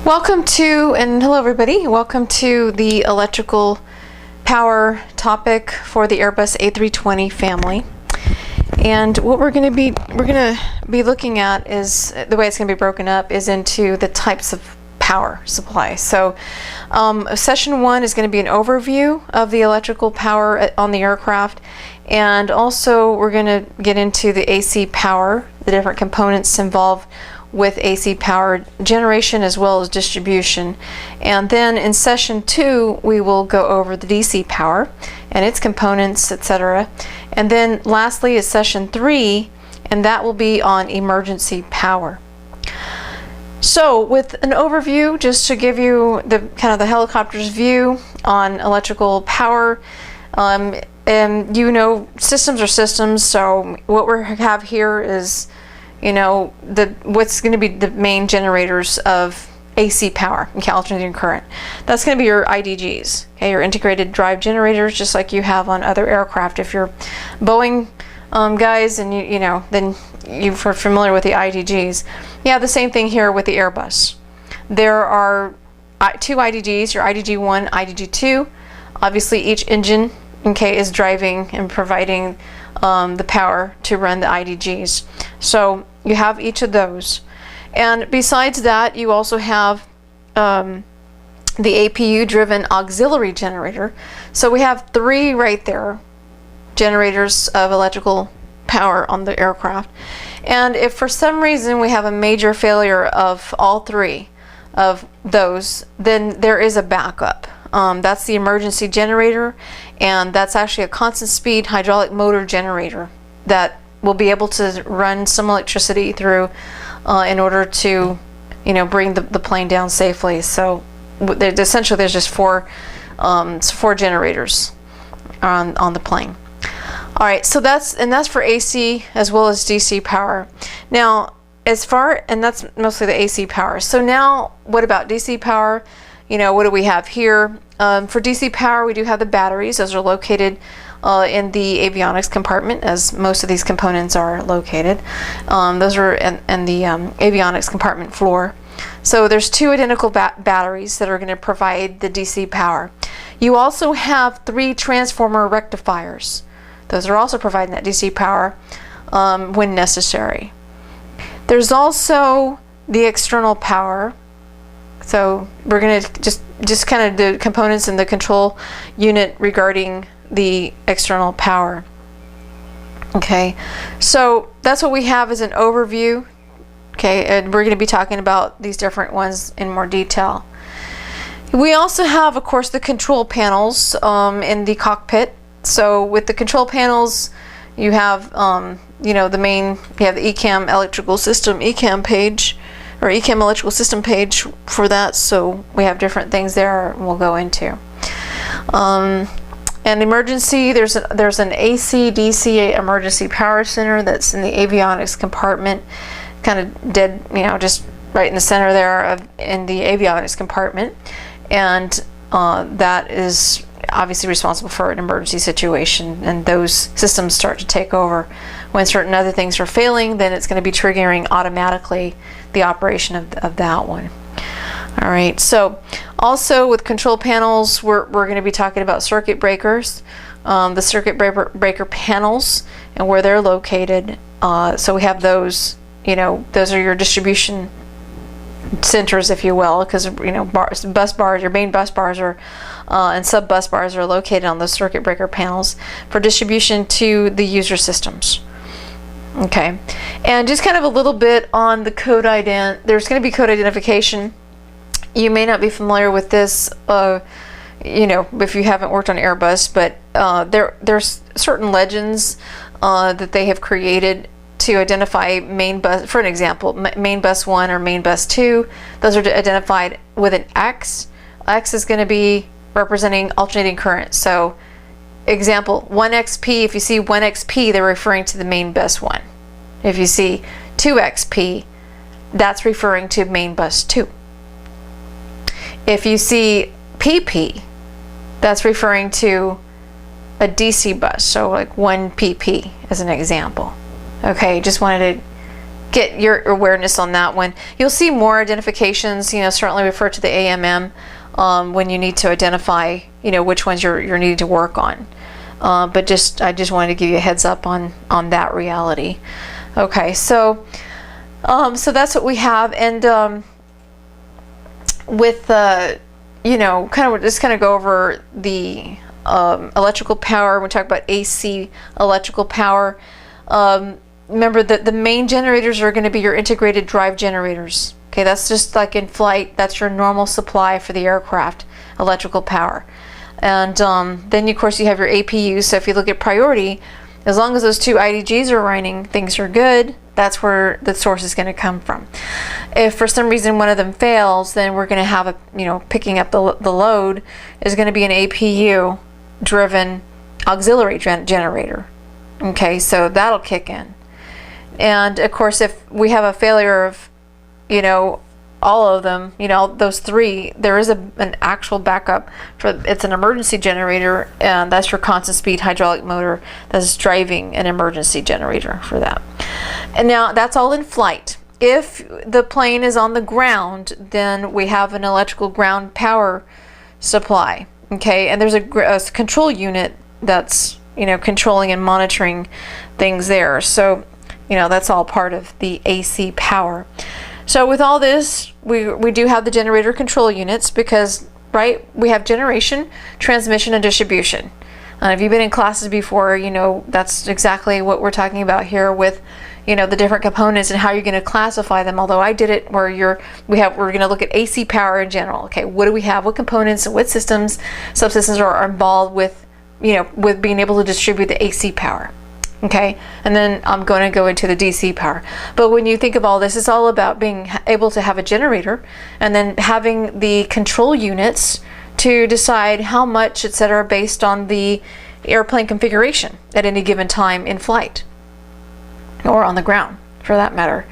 Hello everybody, welcome to the electrical power topic for the Airbus A320 family. And what we're going to be looking at is, the way it's going to be broken up is into the types of power supply. So session 1 is going to be an overview of the electrical power on the aircraft, and also we're going to get into the AC power, the different components involved with AC power generation as well as distribution. And then in session 2 we will go over the DC power and its components, etc. And then lastly is session 3, and that will be on emergency power. So with an overview, just to give you the kind of the helicopter's view on electrical power, and you know, systems are systems, so what we have here is, you know, what's going to be the main generators of AC power, alternating current. That's going to be your IDGs, okay, your integrated drive generators, just like you have on other aircraft. If you're Boeing guys, and you know, then you're familiar with the IDGs. You have the same thing here with the Airbus. There are two IDGs, your IDG1, IDG2. Obviously each engine, okay, is driving and providing the power to run the IDGs. So you have each of those. And besides that, you also have the APU driven auxiliary generator. So we have 3 right there, generators of electrical power on the aircraft. And if for some reason we have a major failure of all 3 of those, then there is a backup. That's the emergency generator, and that's actually a constant speed hydraulic motor generator that will be able to run some electricity through in order to, you know, bring the plane down safely. So essentially there's just 4 generators on the plane. All right, so that's for AC as well as DC power. Now, and that's mostly the AC power. So now, what about DC power? You know, what do we have here? For DC power, we do have the batteries. Those are located in the avionics compartment, as most of these components are located. Those are in the avionics compartment floor. So there's 2 identical batteries that are going to provide the DC power. You also have 3 transformer rectifiers. Those are also providing that DC power when necessary. There's also the external power. So we're going to just kind of the components in the control unit regarding the external power. Okay, so that's what we have as an overview. Okay, and we're going to be talking about these different ones in more detail. We also have, of course, the control panels in the cockpit. So with the control panels, you have you know, you have the ECAM electrical system page, or ECAM electrical system page for that. So we have different things there we'll go into. And emergency, there's an AC DC emergency power center that's in the avionics compartment, kind of dead, you know, just right in the center there in the avionics compartment, and that is obviously responsible for an emergency situation, and those systems start to take over. When certain other things are failing, then it's going to be triggering automatically the operation of that one. All right, so also with control panels, we're going to be talking about circuit breakers, the circuit breaker panels and where they're located. So we have those, you know, those are your distribution centers, if you will, because, you know, bus bars, your main bus bars are and sub bus bars are located on those circuit breaker panels for distribution to the user systems. Okay, and just kind of a little bit on the code ident. There's going to be code identification. You may not be familiar with this, you know, if you haven't worked on Airbus, but there's certain legends that they have created to identify main bus. For an example, main bus 1 or main bus 2, those are identified with an X. X is going to be representing alternating current. So example, 1XP, if you see 1XP, they're referring to the main bus 1. If you see 2XP, that's referring to main bus 2. If you see PP, that's referring to a DC bus, so like 1 PP as an example. Okay, just wanted to get your awareness on that one. You'll see more identifications, certainly refer to the AMM when you need to identify, which ones you're needing to work on. But I just wanted to give you a heads up on that reality. Okay, so that's what we have, and with kind of just kind of go over the electrical power. We talk about AC electrical power. Remember that the main generators are going to be your integrated drive generators. Okay, that's just like in flight. That's your normal supply for the aircraft, electrical power. And then of course you have your APUs. So if you look at priority, as long as those two IDGs are running, things are good. That's where the source is going to come from. If for some reason one of them fails, then we're going to have picking up the load is going to be an APU driven auxiliary generator. Okay, so that'll kick in. And of course, if we have a failure of, all of them, those three, there is an actual backup it's an emergency generator, and that's your constant speed hydraulic motor that's driving an emergency generator for that. And now that's all in flight. If the plane is on the ground, then we have an electrical ground power supply. Okay, and there's a control unit that's controlling and monitoring things there. So that's all part of the AC power. So with all this, we do have the generator control units because, right, we have generation, transmission, and distribution. If you've been in classes before, that's exactly what we're talking about here with, the different components and how you're going to classify them. Although I did it where we're going to look at AC power in general. Okay, what do we have? What components and what systems, subsystems are involved with, with being able to distribute the AC power. Okay, and then I'm going to go into the DC power. But when you think of all this, it's all about being able to have a generator and then having the control units to decide how much, etc., based on the airplane configuration at any given time in flight or on the ground, for that matter.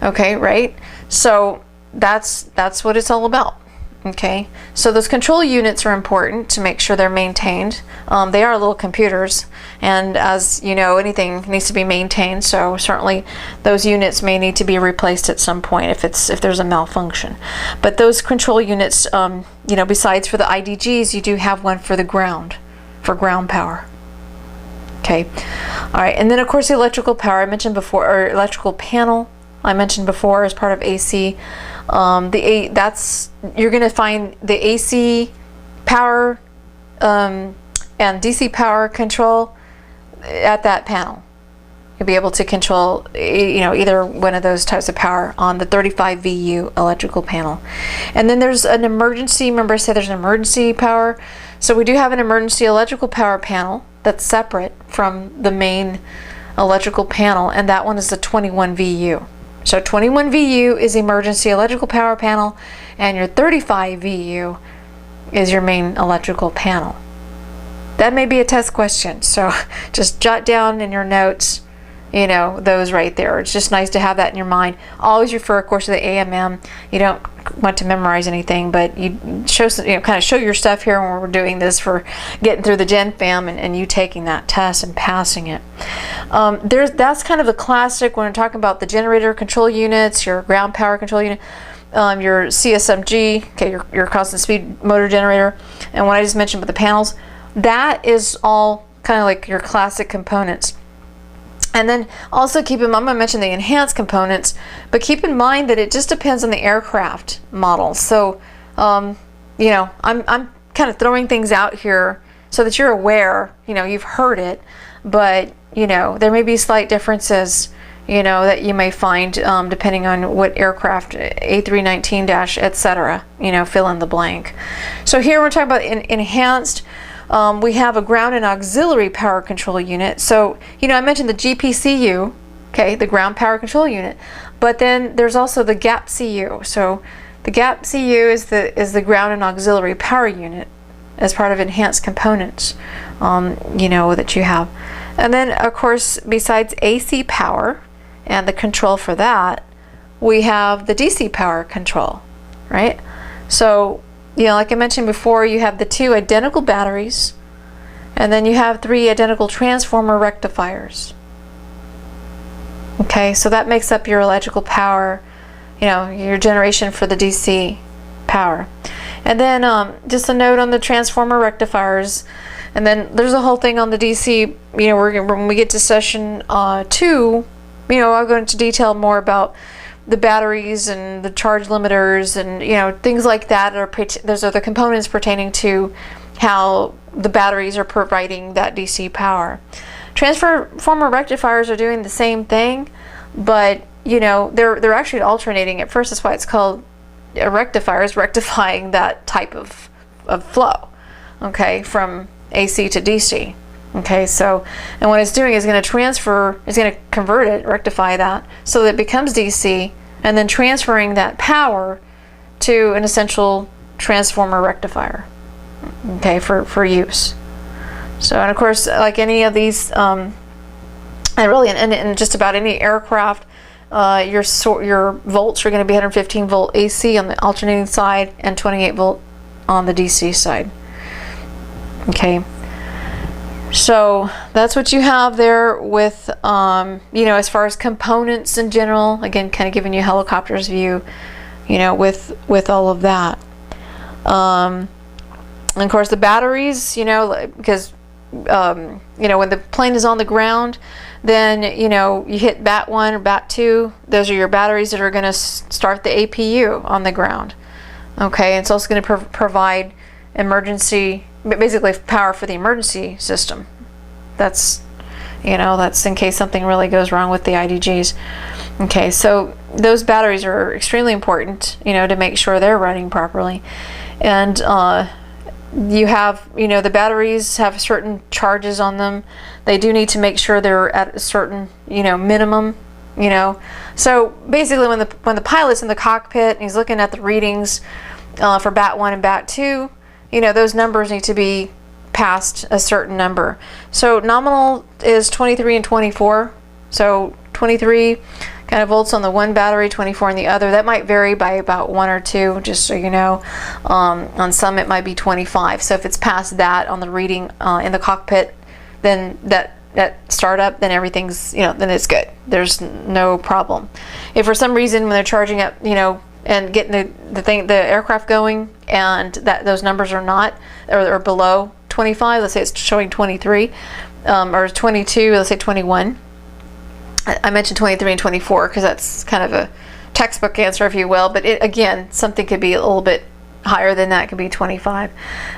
Okay, right? So that's what it's all about. Okay, so those control units are important to make sure they're maintained. They are little computers, and as you know, anything needs to be maintained, so certainly those units may need to be replaced at some point if there's a malfunction. But those control units, besides for the IDGs, you do have one for the ground, for ground power. Okay, all right, and then of course the electrical power I mentioned before, or electrical panel I mentioned before as part of AC. You're going to find the AC power and DC power control at that panel. You'll be able to control either one of those types of power on the 35 VU electrical panel. And then there's an emergency, remember I said there's an emergency power. So we do have an emergency electrical power panel that's separate from the main electrical panel, and that one is the 21 VU. So 21 VU is emergency electrical power panel, and your 35 VU is your main electrical panel. That may be a test question, so just jot down in your notes, those right there. It's just nice to have that in your mind. Always refer, of course, to the AMM. You don't want to memorize anything, but you show kind of show your stuff here when we're doing this for getting through the Gen Fam and you taking that test and passing it. That's kind of the classic when we're talking about the generator control units, your ground power control unit, your CSMG, okay, your constant speed motor generator, and what I just mentioned with the panels. That is all kind of like your classic components. And then also keep in mind, I'm going to mention the enhanced components, but keep in mind that it just depends on the aircraft model. So, I'm kind of throwing things out here so that you're aware, you've heard it, but, there may be slight differences, that you may find depending on what aircraft, A319 etc., fill in the blank. So here we're talking about enhanced. We have a ground and auxiliary power control unit. So, I mentioned the GPCU, okay, the ground power control unit, but then there's also the GAP CU. So the GAP CU is the ground and auxiliary power unit as part of enhanced components, that you have. And then, of course, besides AC power and the control for that, we have the DC power control, right? So, like I mentioned before, you have the 2 identical batteries, and then you have 3 identical transformer rectifiers. Okay, so that makes up your electrical power, your generation for the DC power. And then just a note on the transformer rectifiers. And then there's a whole thing on the DC, when we get to session 2, I'll go into detail more about the batteries and the charge limiters and, things like that. Those are the components pertaining to how the batteries are providing that DC power. Transformer rectifiers are doing the same thing, but, they're actually alternating. At first, that's why it's called a rectifier, is rectifying that type of flow, okay, from AC to DC. Okay, so, and what it's doing is going to convert it, rectify that, so that it becomes DC, and then transferring that power to an essential transformer rectifier, okay, for use. So, and of course, like any of these, and really in just about any aircraft, your volts are going to be 115 volt AC on the alternating side and 28 volt on the DC side. Okay, so that's what you have there with, as far as components in general. Again, kind of giving you a helicopter's view, with all of that. And of course, the batteries, because, when the plane is on the ground, then, you hit bat 1 or bat 2. Those are your batteries that are going to start the APU on the ground. Okay, it's also going to provide basically power for the emergency system. That's in case something really goes wrong with the IDGs. Okay, so those batteries are extremely important, to make sure they're running properly. And you have, the batteries have certain charges on them. They do need to make sure they're at a certain, minimum, So basically when the pilot's in the cockpit and he's looking at the readings for bat 1 and bat 2, those numbers need to be past a certain number. So nominal is 23 and 24. So 23 kind of volts on the one battery, 24 on the other. That might vary by about 1 or 2, just so you know. On some it might be 25. So if it's past that on the reading in the cockpit, then that startup, then everything's, then it's good. There's no problem. If for some reason when they're charging up, and getting the aircraft going, and those numbers are not, or below 25, let's say it's showing 23, or 22, let's say 21. I mentioned 23 and 24 because that's kind of a textbook answer, if you will, but again, something could be a little bit higher than that, could be 25.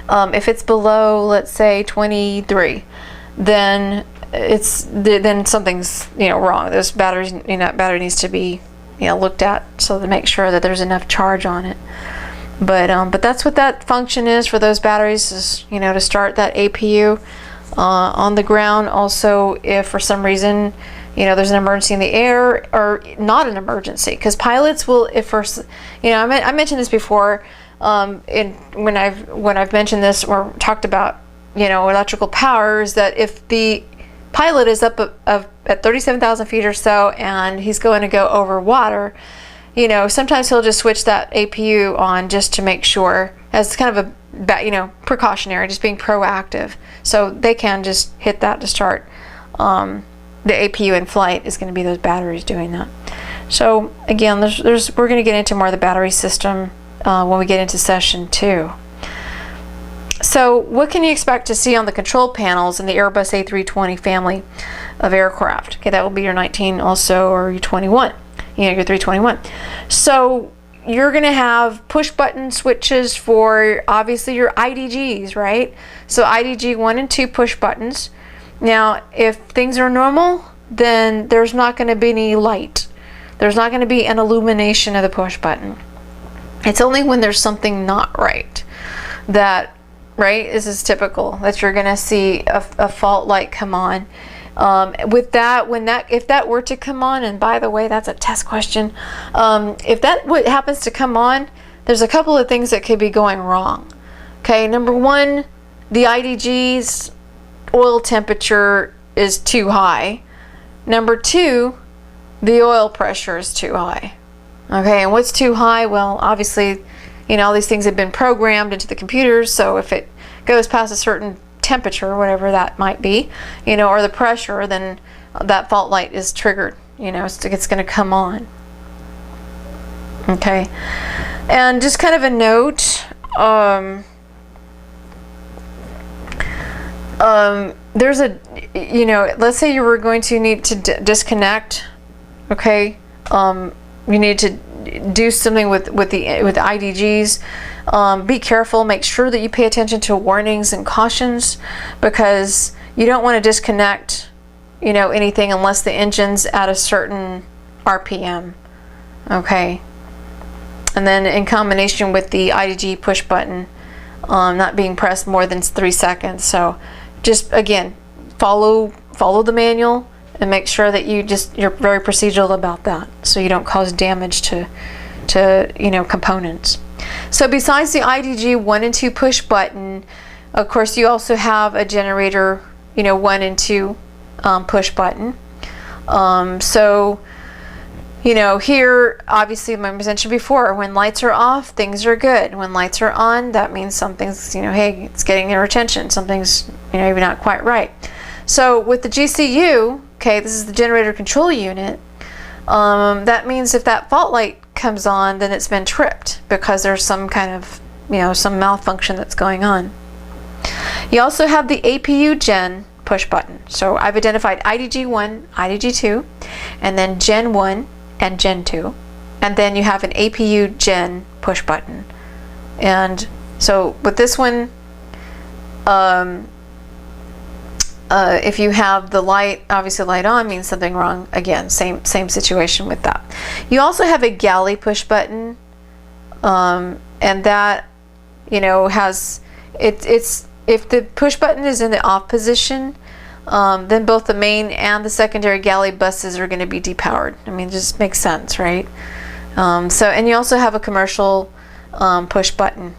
If it's below, let's say 23, then then something's wrong. Those batteries, battery needs to be looked at, so to make sure that there's enough charge on it. But that's what that function is for those batteries, is to start that APU on the ground. Also, if for some reason there's an emergency in the air, or not an emergency, because pilots will, if first, I mentioned this before, when I've mentioned this or talked about electrical power, is that if the pilot is up at 37,000 feet or so and he's going to go over water, sometimes he'll just switch that APU on just to make sure, as kind of a precautionary, just being proactive, so they can just hit that to start. The APU in flight is going to be those batteries doing that. So again, we're going to get into more of the battery system when we get into session 2. So what can you expect to see on the control panels in the Airbus A320 family of aircraft? Okay, that will be your 19 also, or your 21, your 321. So you're going to have push button switches for obviously your IDGs, right? So IDG 1 and 2 push buttons. Now, if things are normal, then there's not going to be any light. There's not going to be an illumination of the push button. It's only when there's something not right that, this is typical, that you're going to see a fault light come on. With that, if that were to come on, and by the way, that's a test question, if that happens to come on, there's a couple of things that could be going wrong. Okay, number one, the IDG's oil temperature is too high. Number two, the oil pressure is too high. Okay, and what's too high? Well, obviously, all these things have been programmed into the computers, so if it goes past a certain temperature, whatever that might be, or the pressure, then that fault light is triggered. You know, it's going to come on. Okay, and just kind of a note. There's a, you know, let's say you were going to need to disconnect. Okay, you need to do something with the IDGs. Be careful. Make sure that you pay attention to warnings and cautions, because you don't want to disconnect, you know, anything unless the engine's at a certain RPM. Okay, and then in combination with the IDG push button not being pressed more than 3 seconds. So just again, follow the manual and make sure that you're very procedural about that, so you don't cause damage to you know, components. So besides the IDG 1 and 2 push button, of course you also have a generator, you know, 1 and 2 push button. So you know, here obviously, I mentioned before, when lights are off, things are good. When lights are on, that means something's, you know, hey, it's getting your attention. Something's, you know, maybe not quite right. So with the GCU, okay, this is the generator control unit. That means if that fault light comes on, then it's been tripped because there's some kind of, you know, some malfunction that's going on. You also have the APU Gen push button. So I've identified IDG 1, IDG 2, and then Gen 1 and Gen 2, and then you have an APU Gen push button. And so with this one, if you have the light, obviously light on means something wrong. Again, same situation with that. You also have a galley push button, and that, you know, has it's if the push button is in the off position, then both the main and the secondary galley buses are going to be depowered. I mean, it just makes sense, right? And you also have a commercial push button.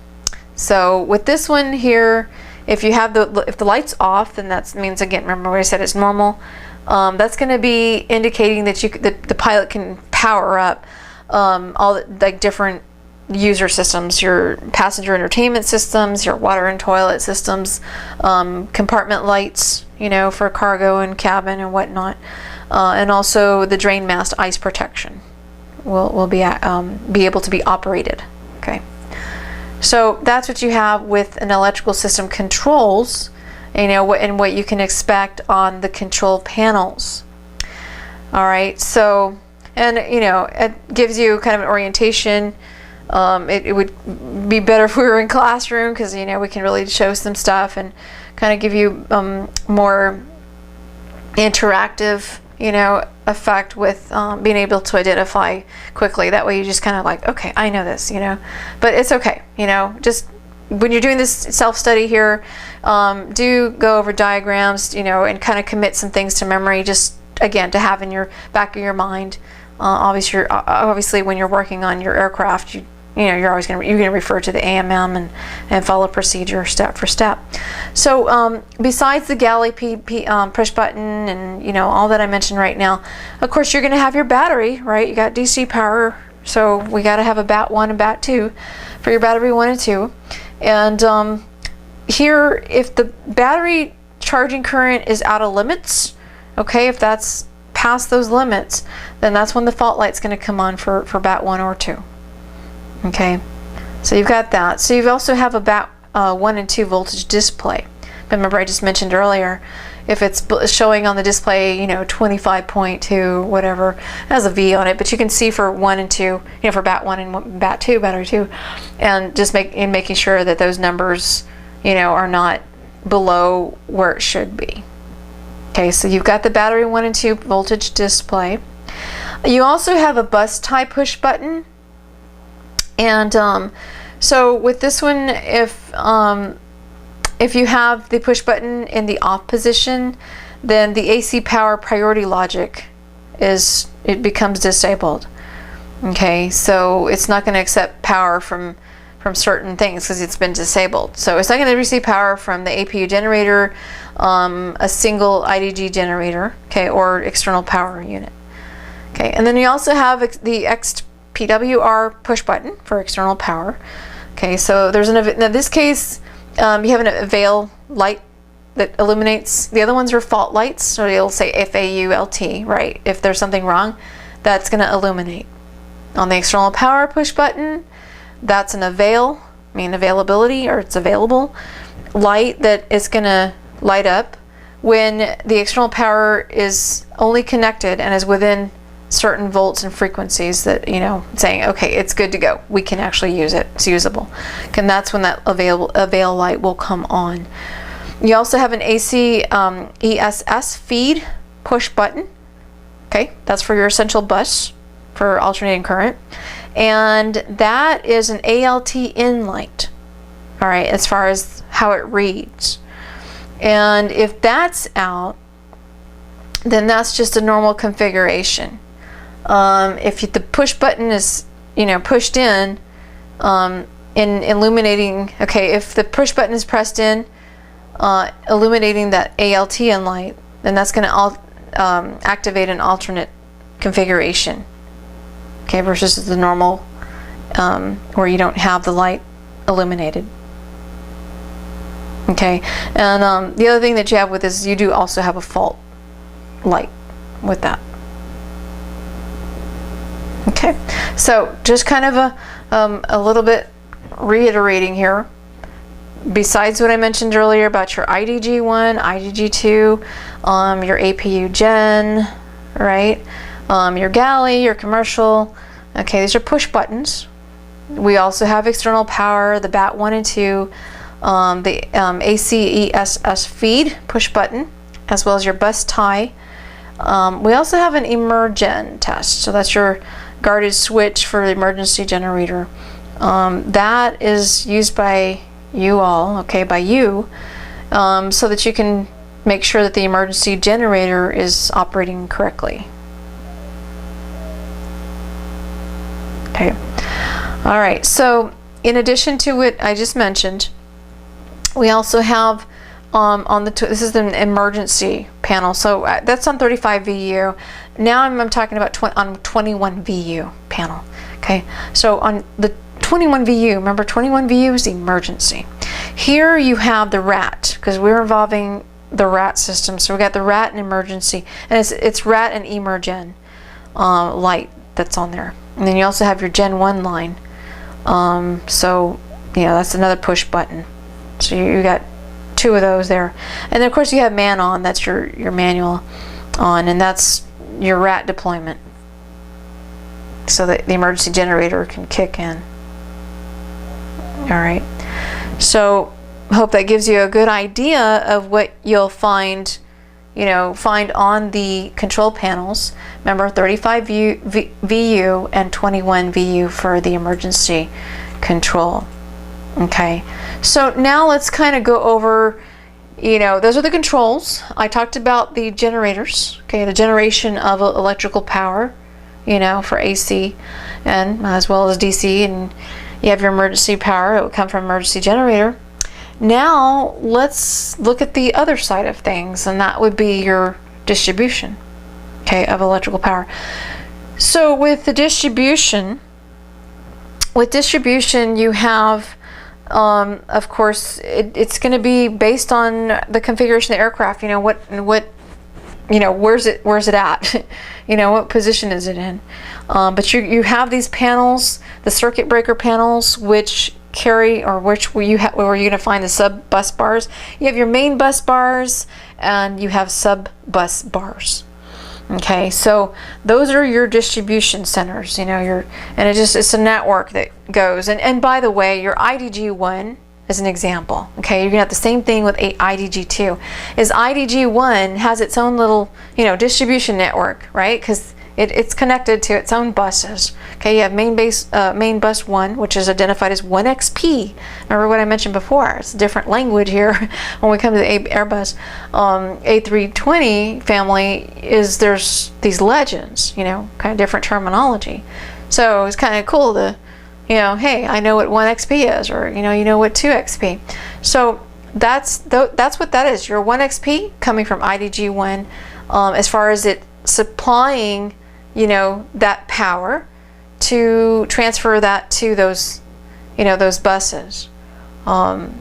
So with this one here, if you have if the light's off, then that means, again, remember what I said, it's normal. That's going to be indicating that the pilot can power up all the, like, different user systems, your passenger entertainment systems, your water and toilet systems, compartment lights, you know, for cargo and cabin and whatnot, and also the drain mast ice protection will be able to be operated. Okay, so that's what you have with an electrical system controls, you know, and what you can expect on the control panels. All right, so, and you know, it gives you kind of an orientation. It would be better if we were in classroom, because, you know, we can really show some stuff and kind of give you more interactive, you know, effect with being able to identify quickly. That way you just kind of like, okay, I know this, you know, but it's okay, you know, just when you're doing this self-study here, do go over diagrams, you know, and kind of commit some things to memory, just again to have in your back of your mind. Obviously when you're working on your aircraft, you know, you're going to refer to the AMM and follow procedure step for step. So besides the galley push button and, you know, all that I mentioned right now, of course you're going to have your battery, right? You got DC power, so we got to have a BAT 1 and BAT 2 for your battery 1 and 2. And here, if the battery charging current is out of limits, okay, if that's past those limits, then that's when the fault light's going to come on for BAT 1 or 2. Okay, so you've got that. So you also have a BAT 1 and 2 voltage display. Remember, I just mentioned earlier, if it's showing on the display, you know, 25.2, whatever, it has a V on it, but you can see for 1 and 2, you know, for BAT 1 and BAT 2, battery 2, and just making sure that those numbers, you know, are not below where it should be. Okay, so you've got the battery 1 and 2 voltage display. You also have a bus tie push button. And so with this one, if you have the push button in the off position, then the AC power priority logic it becomes disabled. Okay, so it's not going to accept power from certain things because it's been disabled. So it's not going to receive power from the APU generator, a single IDG generator, okay, or external power unit. Okay, and then you also have the PWR push button for external power. Okay, so there's in this case, you have an avail light that illuminates. The other ones are fault lights, so you'll say FAULT, right? If there's something wrong, that's going to illuminate. On the external power push button, that's an availability, or it's available light that is going to light up when the external power is only connected and is within certain volts and frequencies that, saying, okay, it's good to go. We can actually use it. It's usable. And that's when that avail light will come on. You also have an AC ESS feed push button. Okay, that's for your essential bus for alternating current. And that is an ALT in light. All right, as far as how it reads. And if that's out, then that's just a normal configuration. If the push button is, pushed in illuminating, okay, if the push button is pressed in, illuminating that ALT in light, then that's going to activate an alternate configuration, okay, versus the normal where you don't have the light illuminated. Okay, and the other thing that you have with this is you do also have a fault light with that. Okay, so just kind of a little bit reiterating here. Besides what I mentioned earlier about your IDG1, IDG2, your APU Gen, right? Your galley, your commercial. Okay, these are push buttons. We also have external power, the BAT1 and 2, the ACESS feed push button, as well as your bus tie. We also have an emergen test, so that's your guarded switch for the emergency generator. That is used by you all, okay, by you, so that you can make sure that the emergency generator is operating correctly. Okay. All right, so in addition to what I just mentioned, we also have this is an emergency panel, so that's on 35 VU. Now I'm talking about on 21 VU panel. Okay, so on the 21 VU, remember 21 VU is the emergency. Here you have the RAT, because we're involving the RAT system. So we got the RAT and emergency, and it's RAT and emergen light that's on there. And then you also have your Gen 1 line. So that's another push button. So you got two of those there. And then of course you have man on, that's your manual on, and that's your RAT deployment, so that the emergency generator can kick in. All right, so hope that gives you a good idea of what you'll find on the control panels. Remember, 35 VU and 21 VU for the emergency control. Okay, so now let's kind of go over, those are the controls. I talked about the generators, okay, the generation of electrical power, for AC and as well as DC, and you have your emergency power. It would come from emergency generator. Now let's look at the other side of things, and that would be your distribution, okay, of electrical power. So with the distribution, you have of course it's going to be based on the configuration of the aircraft. Where's it at? What position is it in? But you have these panels, the circuit breaker panels, which carry, or where you're going to find the sub bus bars. You have your main bus bars, and you have sub bus bars. Okay, so those are your distribution centers. And it's a network that goes. And by the way, your IDG1 is an example. Okay, you're gonna have the same thing with IDG2. Is IDG1 has its own little distribution network, right? Because it's connected to its own buses. Okay, you have main bus 1, which is identified as 1XP. Remember what I mentioned before? It's a different language here when we come to the Airbus A320 family. There's these legends, kind of different terminology. So it's kind of cool to, hey, I know what 1XP is, or you know what 2XP. So that's what that is. Your 1XP coming from IDG1, as far as it supplying that power to transfer that to those those buses, and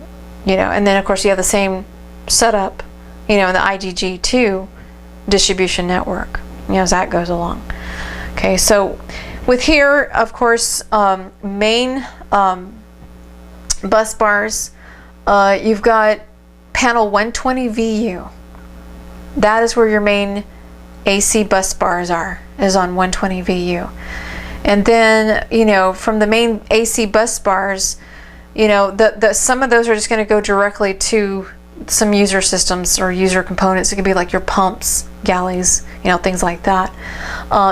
then of course you have the same setup you know, in the IgG2 distribution network, you know, as that goes along. Okay, so with here, of course, main bus bars, you've got panel 120 VU. That is where your main AC bus bars are, is on 120 VU. And then, you know, from the main AC bus bars, you know, some of those are just going to go directly to some user systems or user components. It could be like your pumps, galleys, you know, things like that.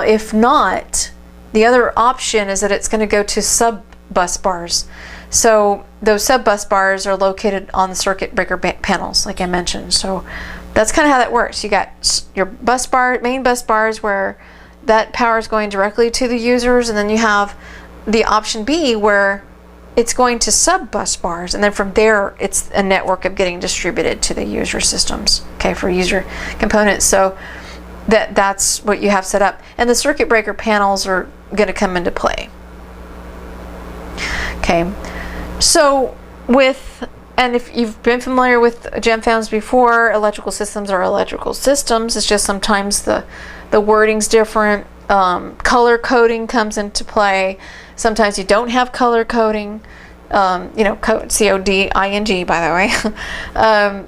If not, the other option is that it's going to go to sub bus bars. So those sub bus bars are located on the circuit breaker panels, like I mentioned. So that's kind of how that works. You got your bus bar, main bus bars, where that power is going directly to the users, and then you have the option B where it's going to sub bus bars, and then from there it's a network of getting distributed to the user systems, okay, for user components. So that's what you have set up, and the circuit breaker panels are going to come into play. Okay, so and if you've been familiar with GenFams before, electrical systems are electrical systems. It's just sometimes the wording's different. Color coding comes into play. Sometimes you don't have color coding. You know, C-O-D-I-N-G, by the way.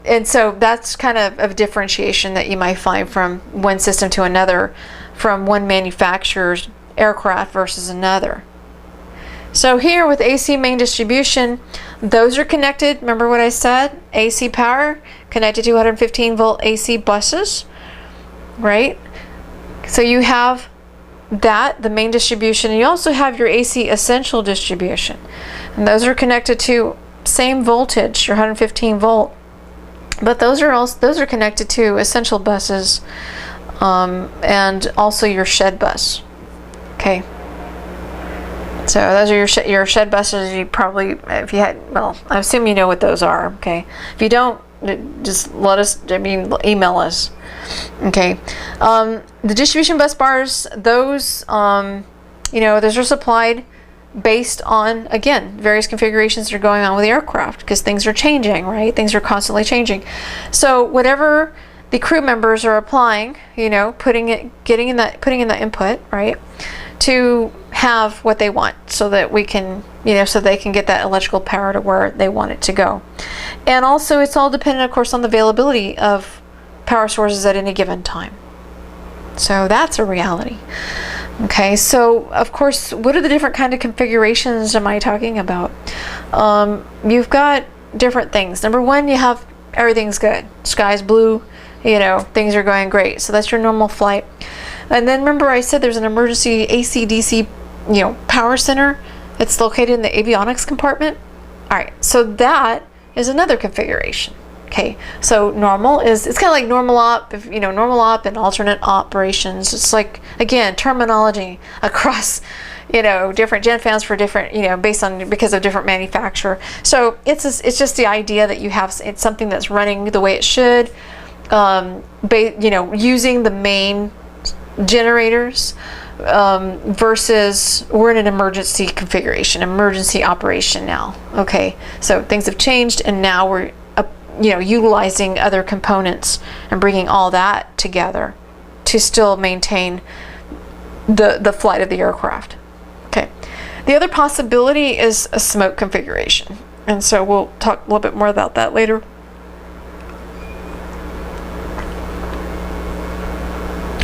And so that's kind of a differentiation that you might find from one system to another, from one manufacturer's aircraft versus another. So here with AC main distribution, those are connected. Remember what I said? AC power connected to 215 volt AC buses, right? So you have that, the main distribution, and you also have your AC essential distribution, and those are connected to same voltage, your 115 volt, but those are connected to essential buses, and also your shed bus. Okay. So those are your shed buses. You probably, if you had, well, I assume you know what those are. Okay. If you don't, just let us, email us. Okay. The distribution bus bars, those, you know, those are supplied based on, again, various configurations that are going on with the aircraft, because things are changing, right? Things are constantly changing. So whatever the crew members are applying, you know, putting in the input, right, to have what they want, so that we can, you know, so they can get that electrical power to where they want it to go. And also it's all dependent, of course, on the availability of power sources at any given time. So that's a reality. Okay, so of course, what are the different kind of configurations am I talking about? You've got different things. Number one, you have everything's good. Sky's blue, you know, things are going great. So that's your normal flight. And then remember I said there's an emergency AC/DC, you know, power center. It's located in the avionics compartment. All right, so that is another configuration. Okay, so normal is, it's kind of like normal op, if, you know, normal op and alternate operations. It's like, again, terminology across, you know, different GenFams for different, you know, because of different manufacturer. So it's just the idea that you have, it's something that's running the way it should, you know, using the main generators, versus we're in an emergency configuration, emergency operation now. Okay, so things have changed, and now we're you know, utilizing other components and bringing all that together to still maintain the flight of the aircraft. Okay, the other possibility is a smoke configuration, and so we'll talk a little bit more about that later.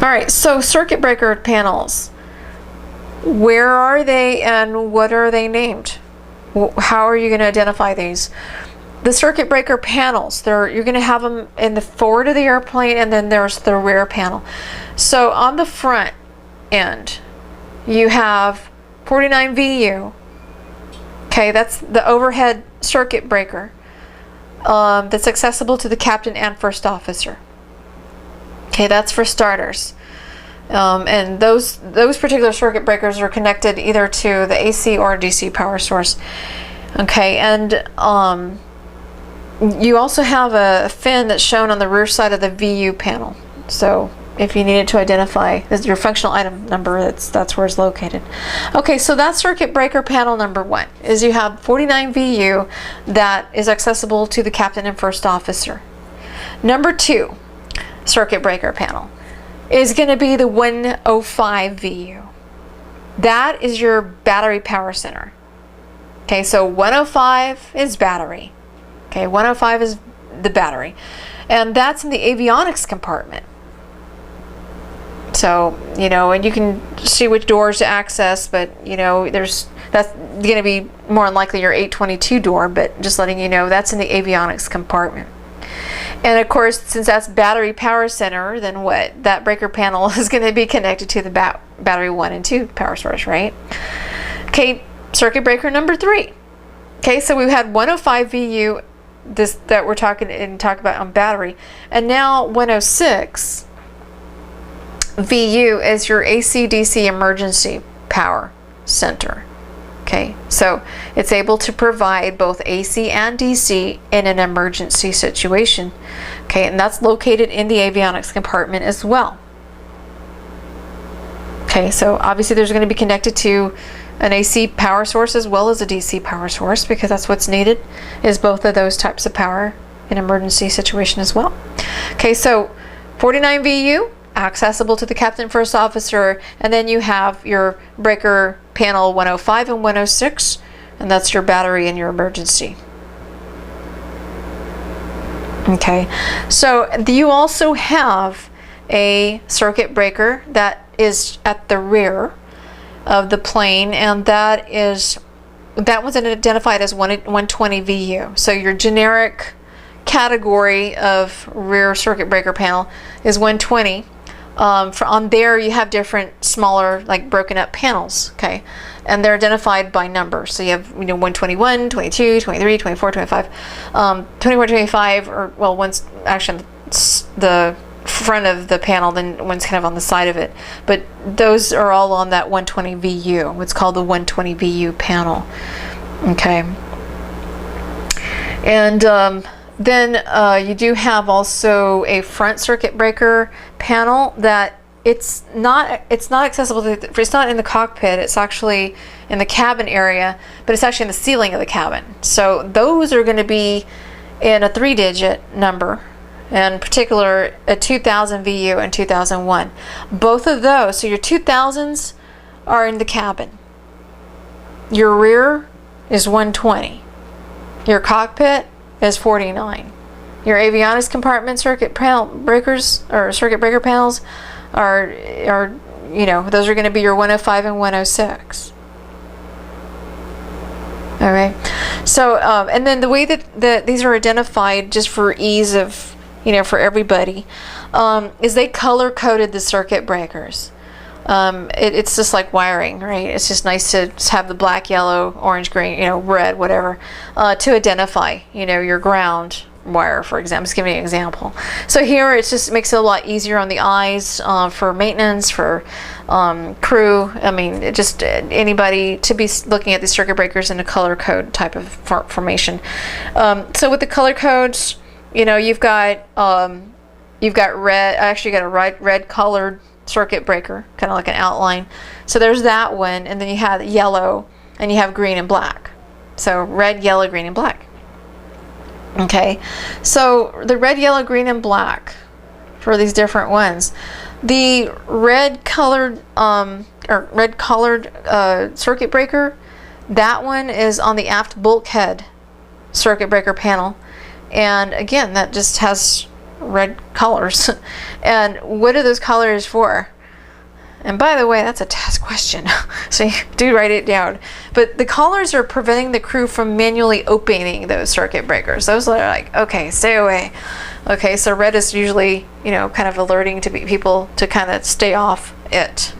All right, so circuit breaker panels, where are they and what are they named? How are you going to identify these? The circuit breaker panels, you're going to have them in the forward of the airplane, and then there's the rear panel. So on the front end, you have 49 VU. Okay, that's the overhead circuit breaker that's accessible to the captain and first officer. Okay, that's for starters. And those particular circuit breakers are connected either to the AC or DC power source. Okay, and you also have a fin that's shown on the rear side of the VU panel. So if you needed to identify your functional item number, that's where it's located. Okay, so that's circuit breaker panel number one, is you have 49 VU that is accessible to the captain and first officer. Number 2 circuit breaker panel is going to be the 105 VU. That is your battery power center. Okay, so 105 is battery. Okay, 105 is the battery. And that's in the avionics compartment. So, you know, and you can see which doors to access, but, you know, that's going to be more than likely your 822 door, but just letting you know that's in the avionics compartment. And of course, since that's battery power center, then what? That breaker panel is going to be connected to the battery 1 and 2 power source, right? Okay, circuit breaker number 3. Okay, so we've had 105 VU, this that we're talking about on battery, and now 106 VU is your AC/DC emergency power center. Okay, so it's able to provide both AC and DC in an emergency situation. Okay, and that's located in the avionics compartment as well. Okay, so obviously there's going to be connected to an AC power source as well as a DC power source, because that's what's needed, is both of those types of power in emergency situation as well. Okay, so 49 VU, accessible to the captain, first officer, and then you have your breaker panel 105 and 106, and that's your battery and your emergency. Okay, so you also have a circuit breaker that is at the rear of the plane, and that was identified as 120 VU. So your generic category of rear circuit breaker panel is 120. On there you have different smaller, like broken up panels, okay, and they're identified by number. So you have 121, 22, 23, 24, 25, 24, 25, or well, one's actually the front of the panel, then one's kind of on the side of it, but those are all on that 120 VU, what's called the 120 VU panel. Okay, and then you do have also a front circuit breaker panel that it's not accessible to it's not in the cockpit, it's actually in the cabin area, but it's actually in the ceiling of the cabin. So those are going to be in a 3-digit number, in particular a 2000 VU and 2001. Both of those, so your 2000s are in the cabin. Your rear is 120. Your cockpit is 49. Your avionics compartment circuit panel breakers, or circuit breaker panels, are those are going to be your 105 and 106. All right. So and then the way that these are identified, just for ease of for everybody, is they color coded the circuit breakers. It's just like wiring, right? It's just nice to have the black, yellow, orange, green, red, whatever, to identify, your ground wire, for example. Just giving you an example. So here it just makes it a lot easier on the eyes, for maintenance, for crew. I mean, just anybody to be looking at these circuit breakers in a color code type of formation. So with the color codes, you've got red. Actually, you got a red colored circuit breaker, kind of like an outline. So there's that one, and then you have yellow, and you have green and black. So red, yellow, green, and black. Okay, so the red, yellow, green, and black for these different ones. The red colored circuit breaker, that one is on the aft bulkhead circuit breaker panel, and again, that just has red colors. And what are those colors for? And by the way, that's a test question, so you do write it down. But the colors are preventing the crew from manually opening those circuit breakers. Those are like, okay, stay away. Okay, so red is usually, kind of alerting to people to kind of stay off it.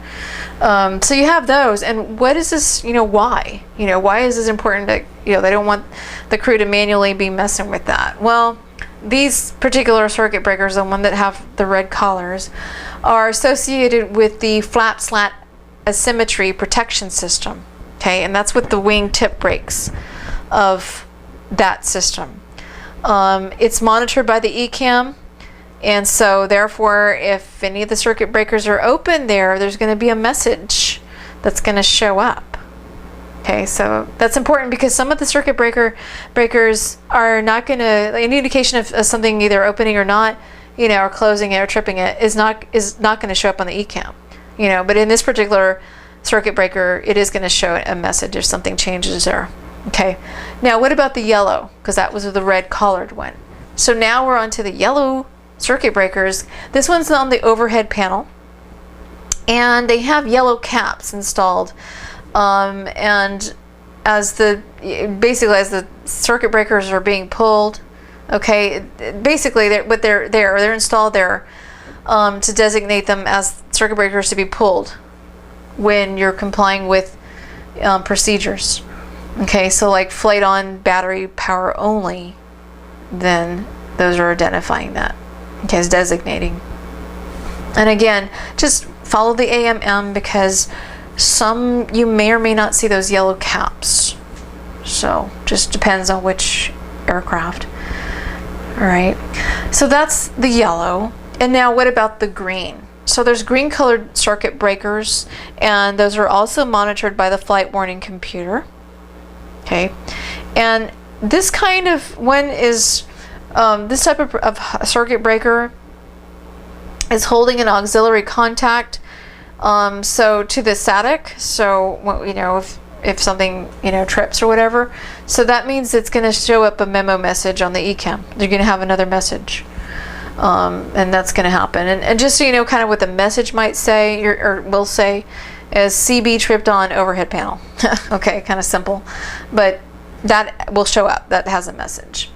So you have those, and what is this, why? Why is this important that, they don't want the crew to manually be messing with that? Well, these particular circuit breakers, the one that have the red collars, are associated with the flap slat asymmetry protection system. Okay, and that's with the wing tip brakes of that system. It's monitored by the ECAM, and so therefore, if any of the circuit breakers are open there's going to be a message that's going to show up. Okay, so that's important because some of the circuit breakers are not going to, any indication of something either opening or not, you know, or closing it or tripping it is not going to show up on the ECAM, you know. But in this particular circuit breaker, it is going to show a message if something changes there. Okay, now what about the yellow? Because that was the red collared one. So now we're on to the yellow circuit breakers. This one's on the overhead panel, and they have yellow caps installed. And as the circuit breakers are being pulled, okay, basically they're installed there to designate them as circuit breakers to be pulled when you're complying with procedures. Okay, so like flight on, battery power only, then those are identifying that. Okay, it's designating. And again, just follow the AMM because some you may or may not see those yellow caps. So just depends on which aircraft. All right, so that's the yellow. And now what about the green? So there's green colored circuit breakers, and those are also monitored by the flight warning computer. Okay, and this kind of one is this type of circuit breaker is holding an auxiliary contact so to the static, so you know, if something, you know, trips or whatever, so that means it's going to show up a memo message on the ECAM. They're going to have another message, and that's going to happen. And just so you know kind of what the message might say or will say is CB tripped on overhead panel. Okay, kind of simple, but that will show up. That has a message.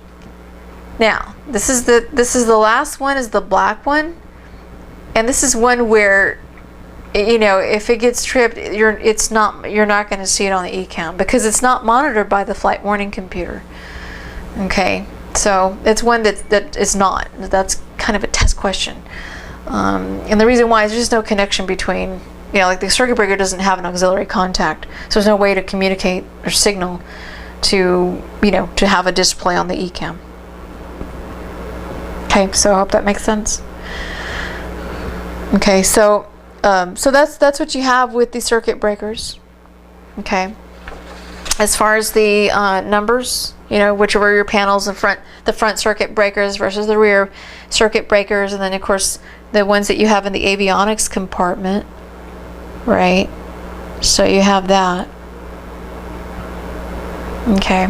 Now this is the last one, is the black one, and this is one where, you know, if it gets tripped, you're not going to see it on the ECAM because it's not monitored by the flight warning computer. Okay, so it's one that is not. That's kind of a test question, and the reason why is there's just no connection between, you know, like the circuit breaker doesn't have an auxiliary contact, so there's no way to communicate or signal to, you know, to have a display on the ECAM. Okay, so I hope that makes sense. Okay, so that's what you have with the circuit breakers. Okay, as far as the numbers, you know, which are your panels in front, the front circuit breakers versus the rear circuit breakers, and then of course the ones that you have in the avionics compartment, right? So you have that. Okay,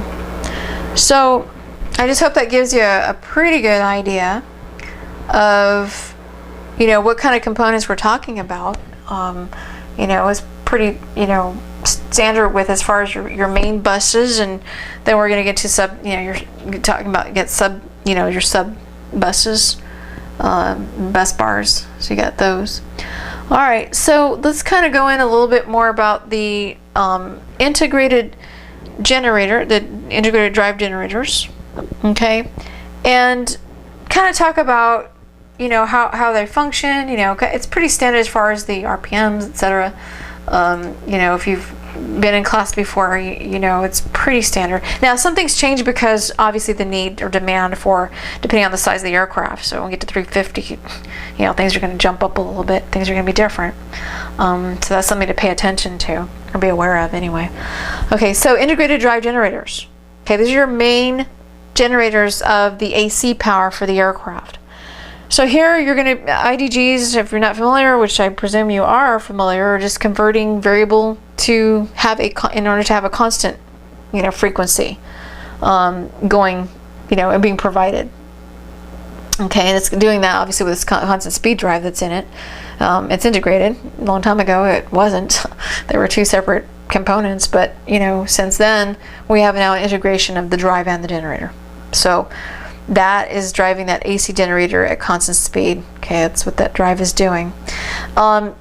so I just hope that gives you a pretty good idea of, you know, what kind of components we're talking about. You know, it's pretty, you know, standard with as far as your main buses, and then we're going to get to sub, you know, you're talking about you know, your sub buses, bus bars, so you got those. All right, so let's kind of go in a little bit more about the integrated generator, the integrated drive generators. Okay, and kind of talk about, you know, how they function. You know, it's pretty standard as far as the RPMs, etc. You know, if you've been in class before, you know, it's pretty standard. Now, some things change because obviously the need or demand for, depending on the size of the aircraft. So when we get to 350, you know, things are going to jump up a little bit. Things are going to be different. So that's something to pay attention to or be aware of anyway. Okay, so integrated drive generators. Okay, these are your main generators of the AC power for the aircraft. So here you're going to, IDGs, if you're not familiar, which I presume you are familiar, are just converting variable to have in order to have a constant, you know, frequency going, you know, and being provided. Okay, and it's doing that obviously with this constant speed drive that's in it. It's integrated. A long time ago it wasn't. There were two separate components, but, you know, since then we have now an integration of the drive and the generator. So that is driving that AC generator at constant speed. Okay, that's what that drive is doing.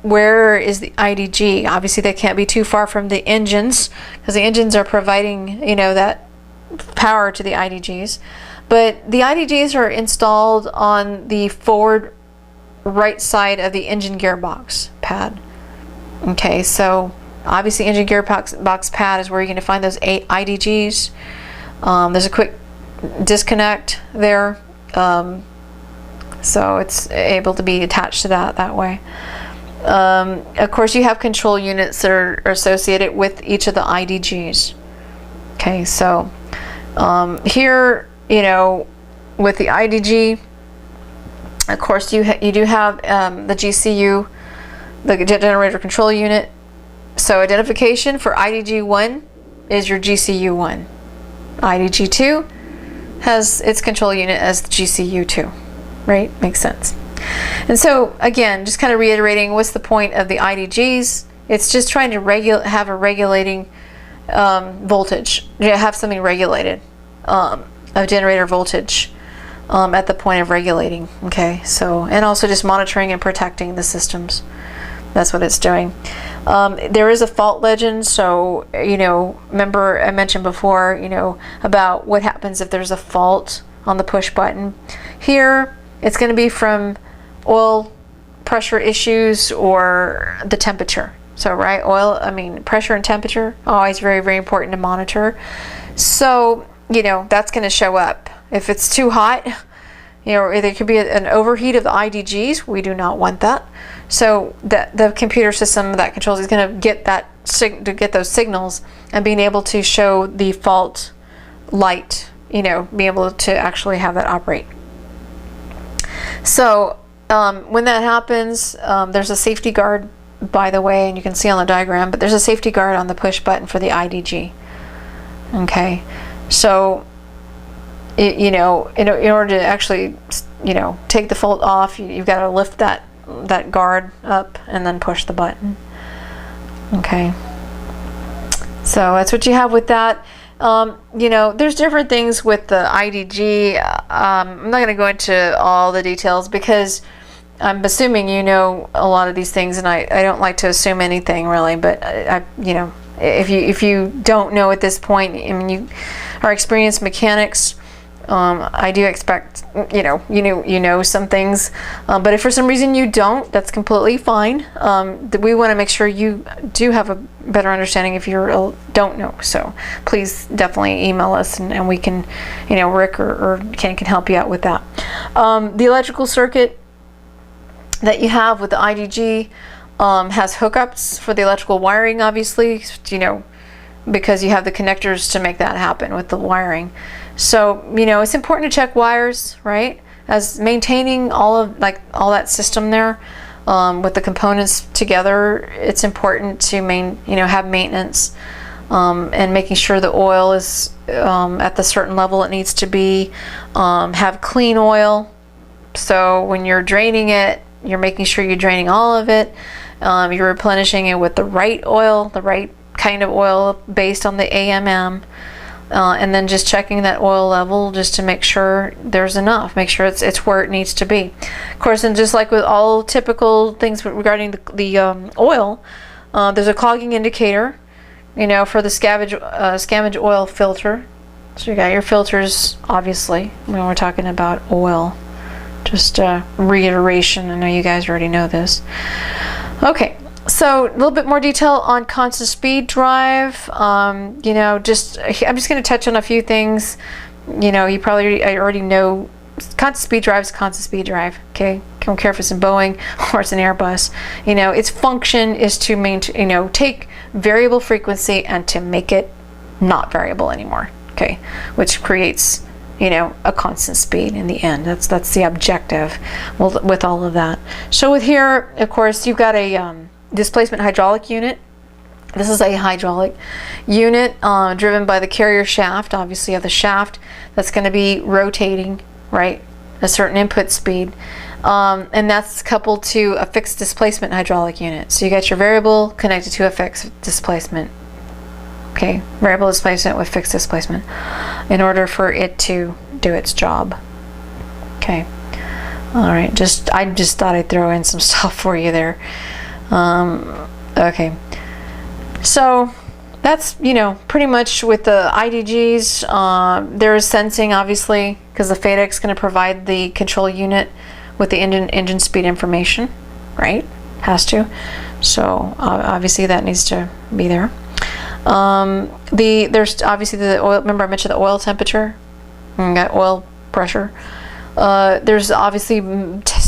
Where is the IDG? Obviously they can't be too far from the engines because the engines are providing, you know, that power to the IDGs. But the IDGs are installed on the forward right side of the engine gearbox pad. Okay, so obviously engine gearbox pad is where you're going to find those 8 IDGs. There's a quick disconnect there, so it's able to be attached to that way. Of course, you have control units that are associated with each of the IDGs. Okay, so here, you know, with the IDG, of course, you do have the GCU, the generator control unit. So identification for IDG1 is your GCU1. IDG2 has its control unit as the GCU2, right? Makes sense. And so again, just kind of reiterating, what's the point of the IDGs? It's just trying to have a regulating voltage, have something regulated, of generator voltage at the point of regulating. Okay, so, and also just monitoring and protecting the systems. That's what it's doing. There is a fault legend, so, you know, remember I mentioned before, you know, about what happens if there's a fault on the push button. Here, it's going to be from oil pressure issues or the temperature. So, right, pressure and temperature, always very, very important to monitor. So, you know, that's going to show up. If it's too hot, you know, there could be an overheat of the IDGs. We do not want that. So the computer system that controls is going to get those signals and being able to show the fault light, you know, be able to actually have that operate. So when that happens, there's a safety guard, by the way, and you can see on the diagram, but there's a safety guard on the push button for the IDG. Okay, so you know, in order to actually, you know, take the fault off, you've got to lift that guard up and then push the button. Okay, so that's what you have with that. You know, there's different things with the IDG. I'm not going to go into all the details because I'm assuming you know a lot of these things, and I don't like to assume anything really, but you know, if you don't know at this point, I mean, you are experienced mechanics. I do expect, you know some things, but if for some reason you don't, that's completely fine. We want to make sure you do have a better understanding if you don't know. So please definitely email us, and we can, you know, Rick or Ken can help you out with that. The electrical circuit that you have with the IDG has hookups for the electrical wiring, obviously, you know, because you have the connectors to make that happen with the wiring. So, you know, it's important to check wires, right? As maintaining all that system there with the components together, it's important to have maintenance and making sure the oil is at the certain level it needs to be. Have clean oil, so when you're draining it, you're making sure you're draining all of it. You're replenishing it with the right oil, the right kind of oil based on the AMM. And then just checking that oil level just to make sure there's enough, make sure it's where it needs to be. Of course, and just like with all typical things regarding the oil, there's a clogging indicator, you know, for the scavenge oil filter. So you got your filters, obviously, when we're talking about oil. Just a reiteration, I know you guys already know this. Okay. So a little bit more detail on constant speed drive. You know, I'm just going to touch on a few things. You know, you probably already know constant speed drive is constant speed drive. Okay, don't care if it's in Boeing or it's an Airbus. You know, its function is to maintain, you know, take variable frequency and to make it not variable anymore. Okay, which creates, you know, a constant speed in the end. That's the objective with all of that. So with here, of course, you've got a displacement hydraulic unit. This is a hydraulic unit driven by the carrier shaft. Obviously, you have the shaft that's going to be rotating, right, a certain input speed, and that's coupled to a fixed displacement hydraulic unit. So you got your variable connected to a fixed displacement. Okay, variable displacement with fixed displacement in order for it to do its job. Okay, all right. I just thought I'd throw in some stuff for you there. Okay, so that's, you know, pretty much with the IDGs. There is sensing, obviously, because the FADEC is going to provide the control unit with the engine speed information, right? Has to. So obviously that needs to be there. There's obviously the oil. Remember I mentioned the oil temperature. Got oil pressure. There's obviously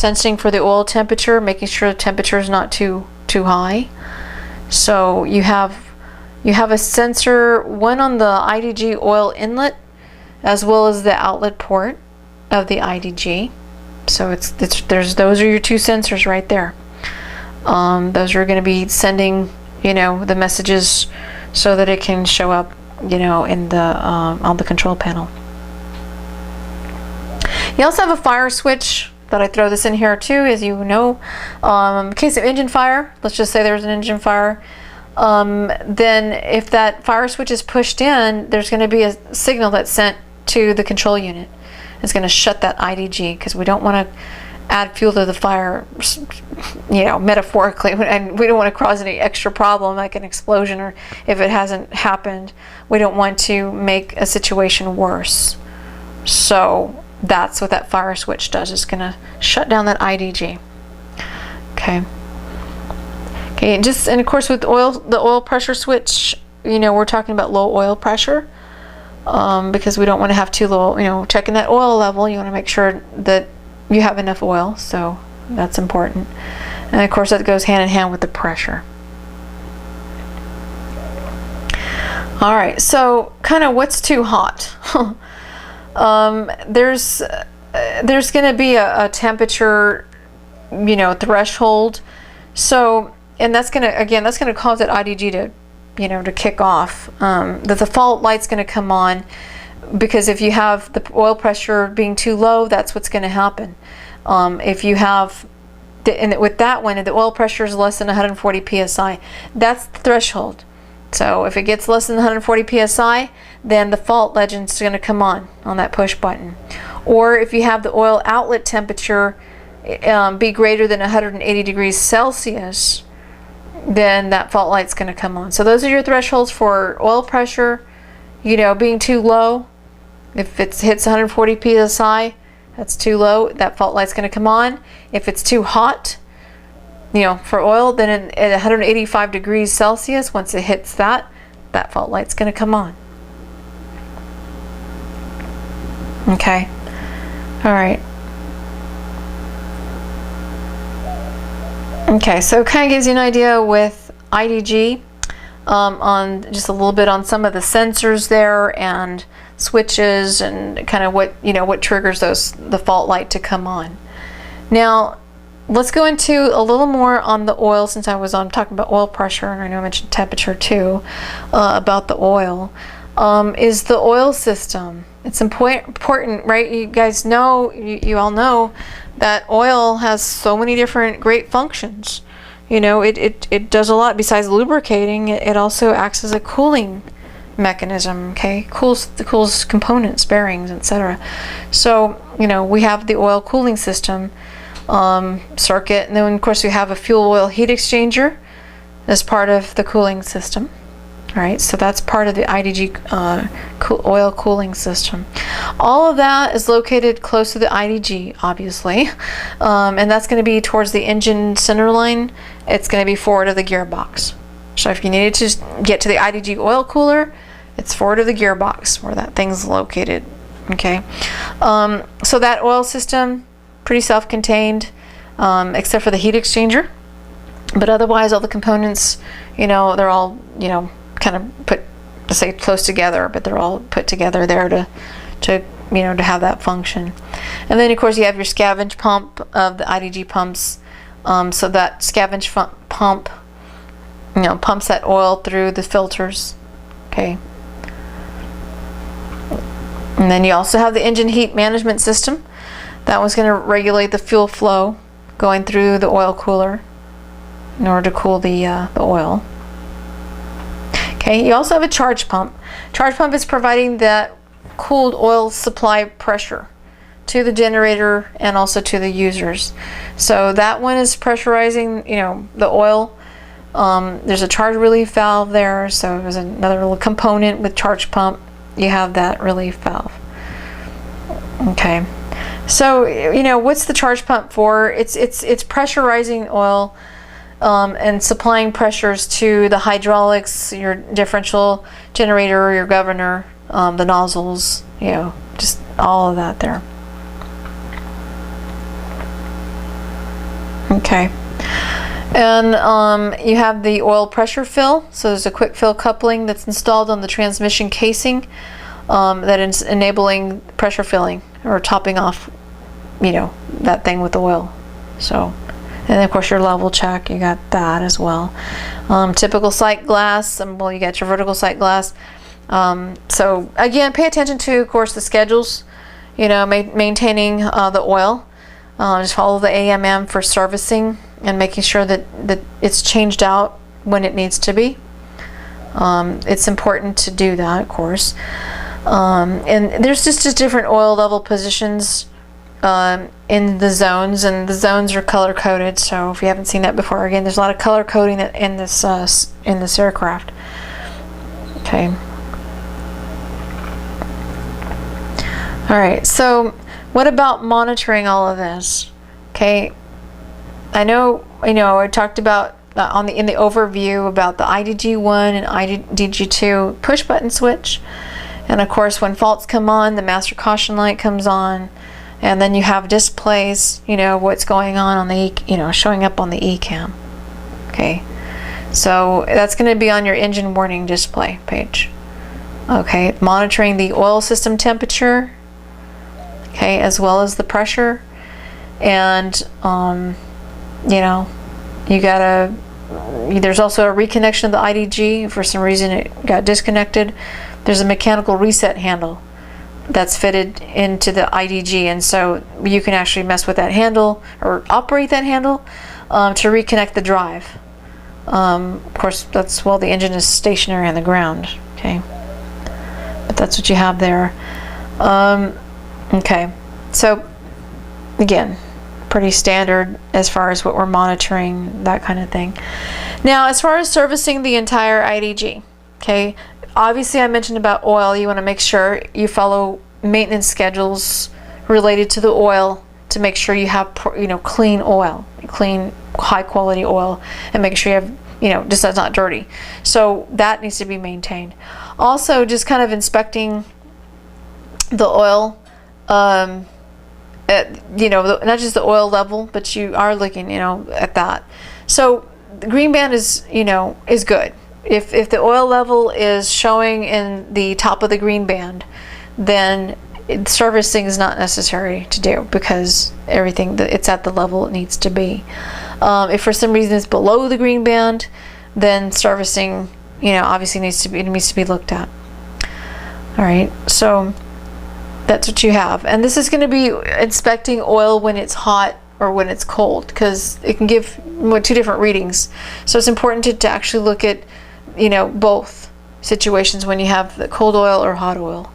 sensing for the oil temperature, making sure the temperature is not too high. So you have a sensor, one on the IDG oil inlet as well as the outlet port of the IDG. So those are your two sensors right there. Those are going to be sending, you know, the messages so that it can show up, you know, in the on the control panel. You also have a fire switch. That I throw this in here too, as you know. In case of engine fire, let's just say there's an engine fire, then if that fire switch is pushed in, there's going to be a signal that's sent to the control unit. It's going to shut that IDG, because we don't want to add fuel to the fire, you know, metaphorically, and we don't want to cause any extra problem like an explosion, or if it hasn't happened, we don't want to make a situation worse. So that's what that fire switch does. It's going to shut down that IDG. Okay. Okay, and of course with oil, the oil pressure switch, you know, we're talking about low oil pressure, because we don't want to have too low, you know, checking that oil level. You want to make sure that you have enough oil, so that's important. And of course that goes hand in hand with the pressure. All right, so kind of what's too hot? There's going to be a temperature, you know, threshold. So, and that's going to cause that IDG to, you know, to kick off. The fault light's going to come on, because if you have the oil pressure being too low, that's what's going to happen. If you have, with that one, if the oil pressure is less than 140 psi, that's the threshold. So if it gets less than 140 psi, then the fault legend's going to come on that push button. Or if you have the oil outlet temperature be greater than 180 degrees Celsius, then that fault light's going to come on. So those are your thresholds for oil pressure, you know, being too low. If it hits 140 psi, that's too low, that fault light's going to come on. If it's too hot, you know, for oil, then at 185 degrees Celsius, once it hits that fault light's going to come on. Okay. All right. Okay, so it kind of gives you an idea with IDG, on just a little bit on some of the sensors there and switches, and kind of what, you know, what triggers the fault light to come on. Now let's go into a little more on the oil, since I was talking about oil pressure, and I know I mentioned temperature too, about the oil. Is the oil system. It's important, right? You guys know, you all know that oil has so many different great functions. You know, it does a lot besides lubricating. It also acts as a cooling mechanism. Okay, cools components, bearings, etc. So, you know, we have the oil cooling system circuit, and then of course we have a fuel oil heat exchanger as part of the cooling system. All right, so that's part of the IDG oil cooling system. All of that is located close to the IDG, obviously, and that's going to be towards the engine center line. It's going to be forward of the gearbox. So if you needed to get to the IDG oil cooler, it's forward of the gearbox where that thing's located. Okay, so that oil system, pretty self-contained, except for the heat exchanger, but otherwise all the components, you know, they're all, you know, kind of put, to say close together, but they're all put together there to you know, to have that function. And then of course you have your scavenge pump of the IDG pumps. So that scavenge pump, you know, pumps that oil through the filters. Okay. And then you also have the engine heat management system. That one's going to regulate the fuel flow going through the oil cooler in order to cool the oil. Okay, you also have a charge pump. Charge pump is providing that cooled oil supply pressure to the generator and also to the users. So that one is pressurizing, you know, the oil. There's a charge relief valve there, so there's another little component with charge pump. You have that relief valve. Okay, so you know, what's the charge pump for? It's pressurizing oil. And supplying pressures to the hydraulics, your differential generator, your governor, the nozzles, you know, just all of that there. Okay. And you have the oil pressure fill. So there's a quick fill coupling that's installed on the transmission casing that is enabling pressure filling or topping off, you know, that thing with oil. So, and of course your level check, you got that as well. Typical sight glass, well, you got your vertical sight glass. So again, pay attention to, of course, the schedules, you know, maintaining the oil. Just follow the AMM for servicing and making sure that it's changed out when it needs to be. It's important to do that, of course. And there's just different oil level positions in the zones, and the zones are color coded. So if you haven't seen that before, again, there's a lot of color coding in this aircraft. Okay. All right. So what about monitoring all of this? Okay. I know, I talked about in the overview about the IDG1 and IDG2 push button switch. And of course, when faults come on, the master caution light comes on, and then you have displays, you know, what's going on the, showing up on the ECAM. Okay. So that's going to be on your engine warning display page. Okay. Monitoring the oil system temperature, okay, as well as the pressure. And, there's also a reconnection of the IDG. For some reason it got disconnected. There's a mechanical reset handle that's fitted into the IDG, and so you can actually mess with that handle or operate that handle to reconnect the drive. Of course, that's while the engine is stationary on the ground. Okay, but that's what you have there. Okay, so again, pretty standard as far as what we're monitoring, that kind of thing. Now, as far as servicing the entire IDG, okay, obviously I mentioned about oil. You want to make sure you follow maintenance schedules related to the oil to make sure you have, clean oil, clean, high quality oil, and make sure you have, just that's not dirty. So that needs to be maintained. Also, just kind of inspecting the oil, not just the oil level, but you are looking, at that. So the green band is good. If the oil level is showing in the top of the green band, then servicing is not necessary to do because it's at the level it needs to be. If for some reason it's below the green band, then servicing, obviously needs to be looked at. All right, so that's what you have, and this is going to be inspecting oil when it's hot or when it's cold, because it can give two different readings. So it's important to actually look at both situations when you have the cold oil or hot oil.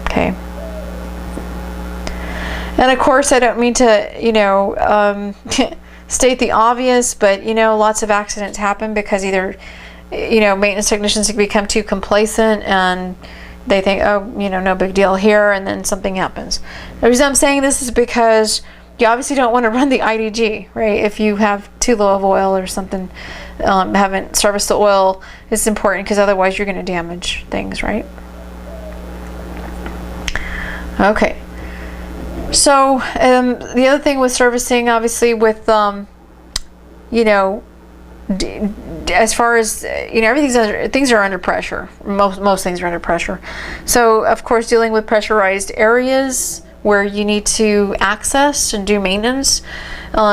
Okay. And of course, I don't mean to state the obvious, but lots of accidents happen because either maintenance technicians can become too complacent and they think, oh, no big deal here, and then something happens. The reason I'm saying this is because you obviously don't want to run the IDG, right? If you have too low of oil or something, haven't serviced the oil, it's important because otherwise you're going to damage things, right? Okay. So the other thing with servicing, obviously, with as far as things are under pressure. Most things are under pressure. So of course, dealing with pressurized areas where you need to access and do maintenance,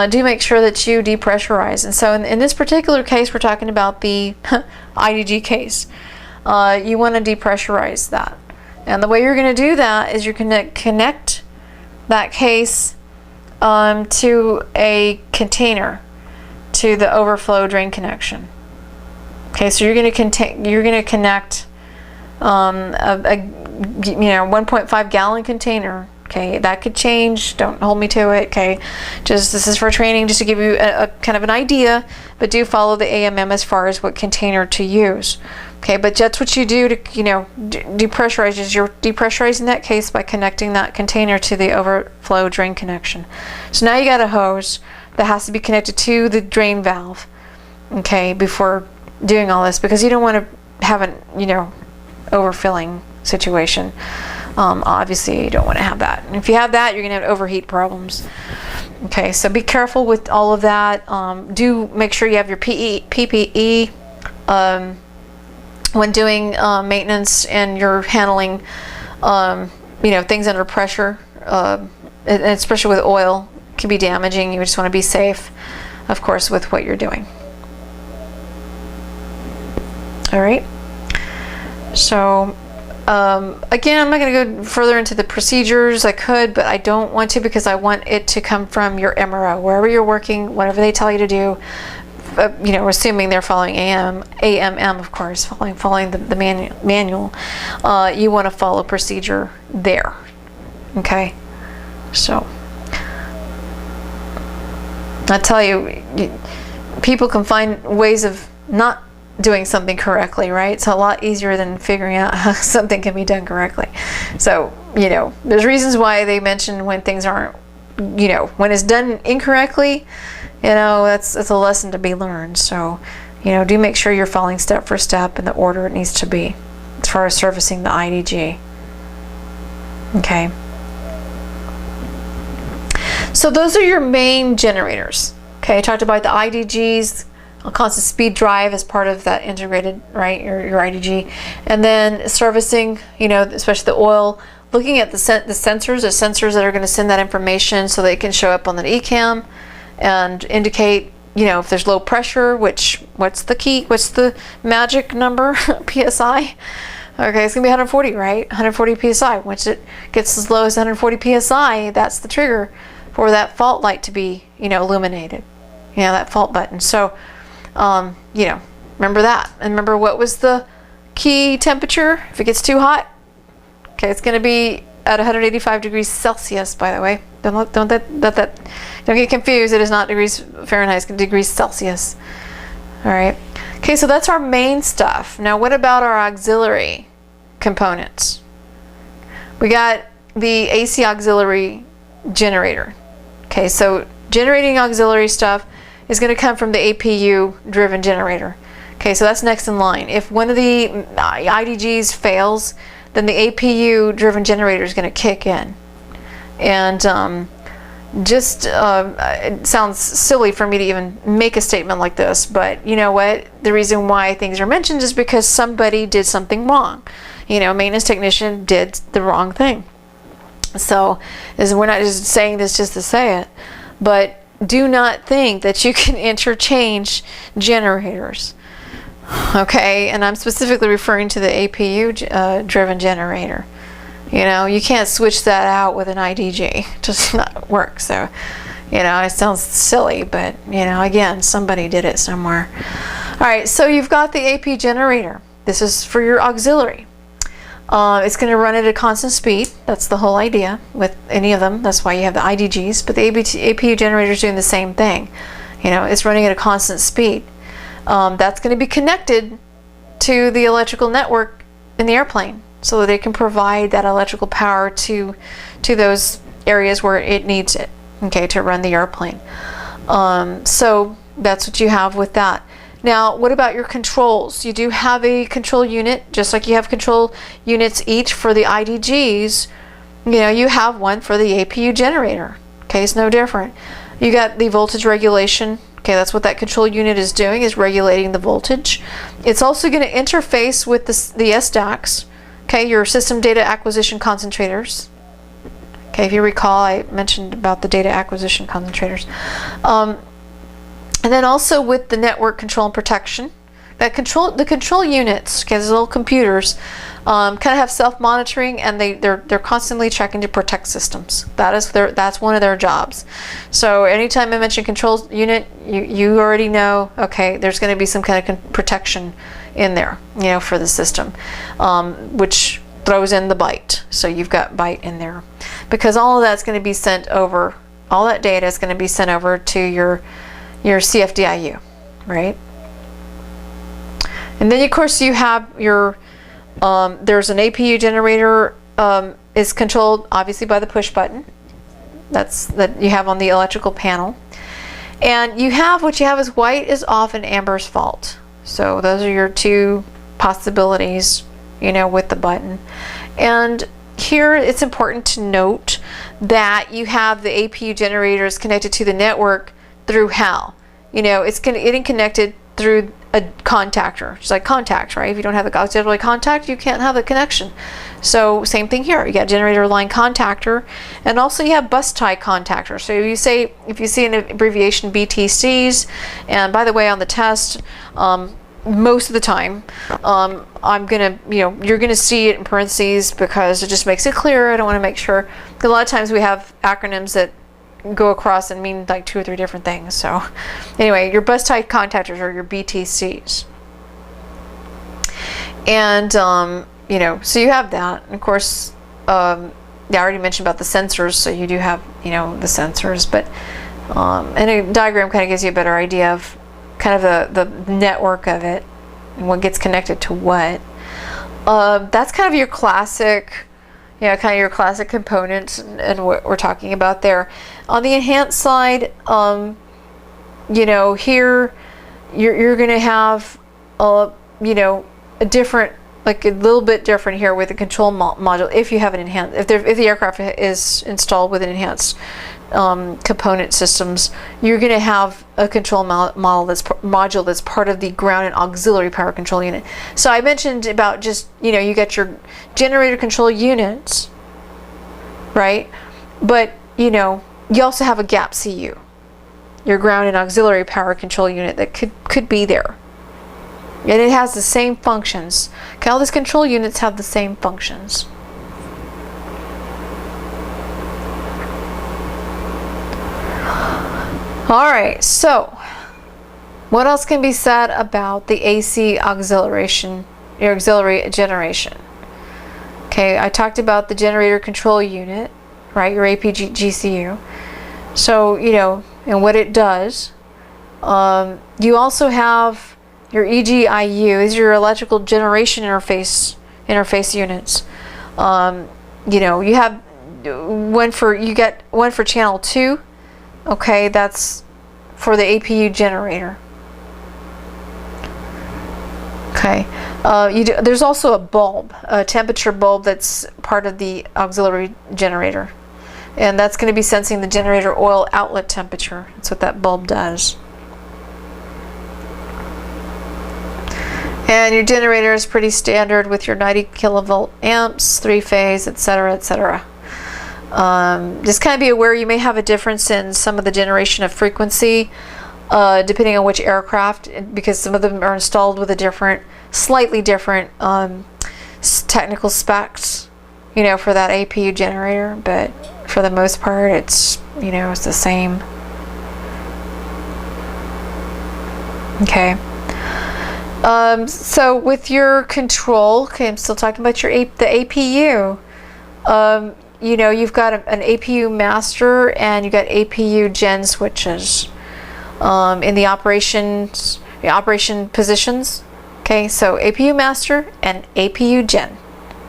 do make sure that you depressurize. And so in this particular case, we're talking about the IDG case. You want to depressurize that. And the way you're going to do that is you're going to connect that case to a container, to the overflow drain connection. Okay, so you're going to connect a 1.5 gallon container. Okay, that could change. Don't hold me to it. Okay, this is for training, just to give you a kind of an idea. But do follow the AMM as far as what container to use. Okay, but that's what you do to depressurize. Is you're depressurizing that case by connecting that container to the overflow drain connection. So now you got a hose that has to be connected to the drain valve. Okay, before doing all this, because you don't want to have an overfilling situation. Obviously you don't want to have that. And if you have that, you're going to have overheat problems. Okay, so be careful with all of that. Do make sure you have your PPE when doing maintenance, and you're handling things under pressure, and especially with oil, it can be damaging. You just want to be safe, of course, with what you're doing. All right. So again, I'm not going to go further into the procedures. I could, but I don't want to, because I want it to come from your MRO, wherever you're working, whatever they tell you to do. Assuming they're following AMM, of course, following the manual. You want to follow procedure there. Okay, so I tell you, people can find ways of not doing something correctly, right? It's a lot easier than figuring out how something can be done correctly. So, there's reasons why they mention when things aren't, when it's done incorrectly, that's a lesson to be learned. So, do make sure you're following step for step in the order it needs to be as far as servicing the IDG. Okay. So those are your main generators. Okay, I talked about the IDGs, a constant speed drive as part of that integrated, right, your IDG, and then servicing, especially the oil, looking at the sensors that are going to send that information so they can show up on the ECAM and indicate, if there's low pressure, what's the magic number, PSI? Okay, it's going to be 140, right? 140 PSI. Once it gets as low as 140 PSI, that's the trigger for that fault light to be, illuminated. That fault button. So, remember that. And remember, what was the key temperature if it gets too hot? Okay, it's going to be at 185 degrees Celsius, by the way. Don't get confused. It is not degrees Fahrenheit, it's degrees Celsius. All right. Okay, so that's our main stuff. Now, what about our auxiliary components? We got the AC auxiliary generator. Okay, so generating auxiliary stuff is going to come from the APU driven generator. Okay, so that's next in line. If one of the IDGs fails, then the APU driven generator is going to kick in. And it sounds silly for me to even make a statement like this, but you know what? The reason why things are mentioned is because somebody did something wrong. Maintenance technician did the wrong thing. So we're not just saying this just to say it, but do not think that you can interchange generators. Okay, and I'm specifically referring to the APU driven generator. You can't switch that out with an IDG. It just not work. So, it sounds silly, but again, somebody did it somewhere. All right, so you've got the AP generator. This is for your auxiliary. It's going to run at a constant speed. That's the whole idea with any of them. That's why you have the IDGs. But the APU generator is doing the same thing. It's running at a constant speed. That's going to be connected to the electrical network in the airplane, so that they can provide that electrical power to those areas where it needs it, okay, to run the airplane. So that's what you have with that. Now, what about your controls? You do have a control unit, just like you have control units each for the IDGs. You have one for the APU generator. Okay, it's no different. You got the voltage regulation. Okay, that's what that control unit is doing, is regulating the voltage. It's also going to interface with the SDACs. Okay, your system data acquisition concentrators. Okay, if you recall, I mentioned about the data acquisition concentrators. And then also with the network control and protection. The control units, okay, those little computers, kind of have self-monitoring, and they're constantly checking to protect systems. That's one of their jobs. So anytime I mention control unit, you already know, okay, there's going to be some kind of protection in there, for the system, which throws in the byte. So you've got byte in there, because all of that's going to be sent over. All that data is going to be sent over to your CFDIU, right? And then of course you have your there's an APU generator, is controlled obviously by the push button that you have on the electrical panel, and what you have is white is off and amber is fault. So those are your two possibilities, with the button. And here it's important to note that you have the APU generators connected to the network through HAL. You know, it's getting connected through a contactor, just like contacts, right? If you don't have the auxiliary contact, you can't have the connection. So same thing here. You got generator line contactor, and also you have bus tie contactor. So if you see an abbreviation BTCs, and by the way, on the test, most of the time, I'm gonna, you're gonna see it in parentheses because it just makes it clear. I don't want to make sure. A lot of times we have acronyms that go across and mean like 2 or 3 different things. So anyway, your bus tie contactors are your BTCs. And so you have that. And of course, I already mentioned about the sensors, so you do have, the sensors, but and a diagram kind of gives you a better idea of kind of the network of it and what gets connected to what. That's kind of your classic, kind of your classic components and what we're talking about there. On the enhanced side, here you're going to have, a different, like a little bit different here with the control module. If you have an enhanced, if the aircraft is installed with an enhanced component systems, you're going to have a control module that's part of the ground and auxiliary power control unit. So I mentioned about just, you got your generator control units, right? But, you also have a gap CU, your ground and auxiliary power control unit that could be there. And it has the same functions. Okay, all these control units have the same functions. Alright, so what else can be said about the AC auxiliary generation? Okay, I talked about the generator control unit, right, your APU GCU. So, and what it does. You also have your EGIU, these are your electrical generation interface units. You have you get one for channel 2. Okay, that's for the APU generator. Okay, there's also a bulb, a temperature bulb that's part of the auxiliary generator. And that's going to be sensing the generator oil outlet temperature. That's what that bulb does. And your generator is pretty standard with your 90 kilovolt amps, 3-phase, etc., etc. Just kind of be aware you may have a difference in some of the generation of frequency depending on which aircraft, because some of them are installed with a slightly different technical specs, for that APU generator, but for the most part it's, it's the same. Okay. So with your control, okay, I'm still talking about the APU. You've got an APU master and you've got APU gen switches in the operation positions. Okay, so APU master and APU gen.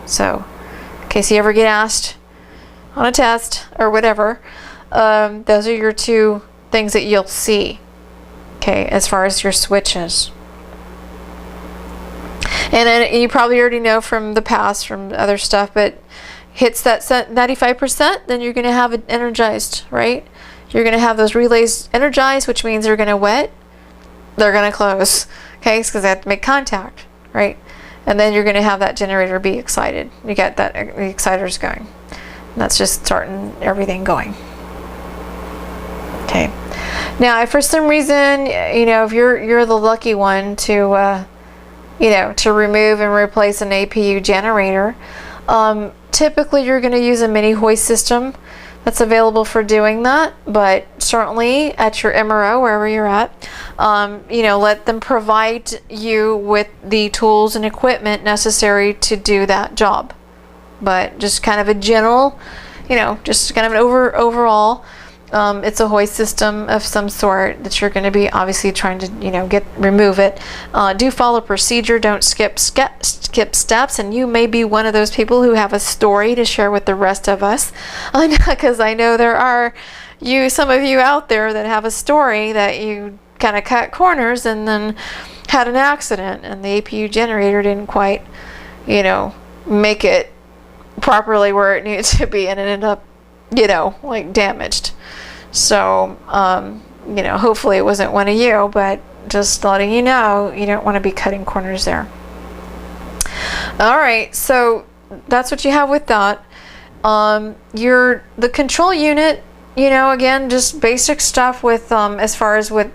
So in case you ever get asked on a test or whatever, those are your 2 things that you'll see. Okay, as far as your switches. And then you probably already know from the past, from other stuff, but hits that 95%, then you're going to have it energized, right? You're going to have those relays energized, which means they're going to wet, they're going to close, okay? Because they have to make contact, right? And then you're going to have that generator be excited. You get the exciters going. And that's just starting everything going. Okay. Now, if for some reason, if you're the lucky one to to remove and replace an APU generator, typically you're going to use a mini hoist system that's available for doing that, but certainly at your MRO, wherever you're at, let them provide you with the tools and equipment necessary to do that job. But just kind of a general, just kind of an overall, it's a hoist system of some sort that you're going to be obviously trying to, remove it. Do follow procedure. Don't skip steps. And you may be one of those people who have a story to share with the rest of us, because I know there are some of you out there that have a story that you kind of cut corners and then had an accident, and the APU generator didn't quite, make it properly where it needed to be, and it ended up, you know, like damaged. So, you know, hopefully it wasn't one of you, but just letting you know, you don't want to be cutting corners there. All right, so that's what you have with that. The control unit, you know, again, just basic stuff with as far as what,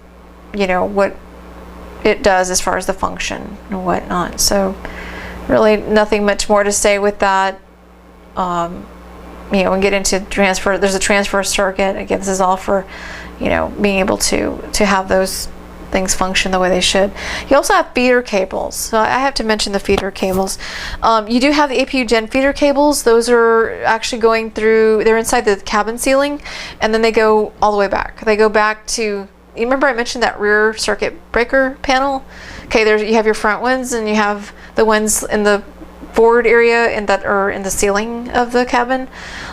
you know, what it does as far as the function and whatnot. So really nothing much more to say with that. You know, and get into transfer. There's a transfer circuit. Again, this is all for, you know, being able to have those things function the way they should. You also have feeder cables. So I have to mention the feeder cables. You do have the APU Gen feeder cables. Those are actually going through, they're inside the cabin ceiling, and then they go all the way back. They go back to, you remember I mentioned that rear circuit breaker panel? Okay, there's, you have your front ones, and you have the ones in the forward area and that are in the ceiling of the cabin.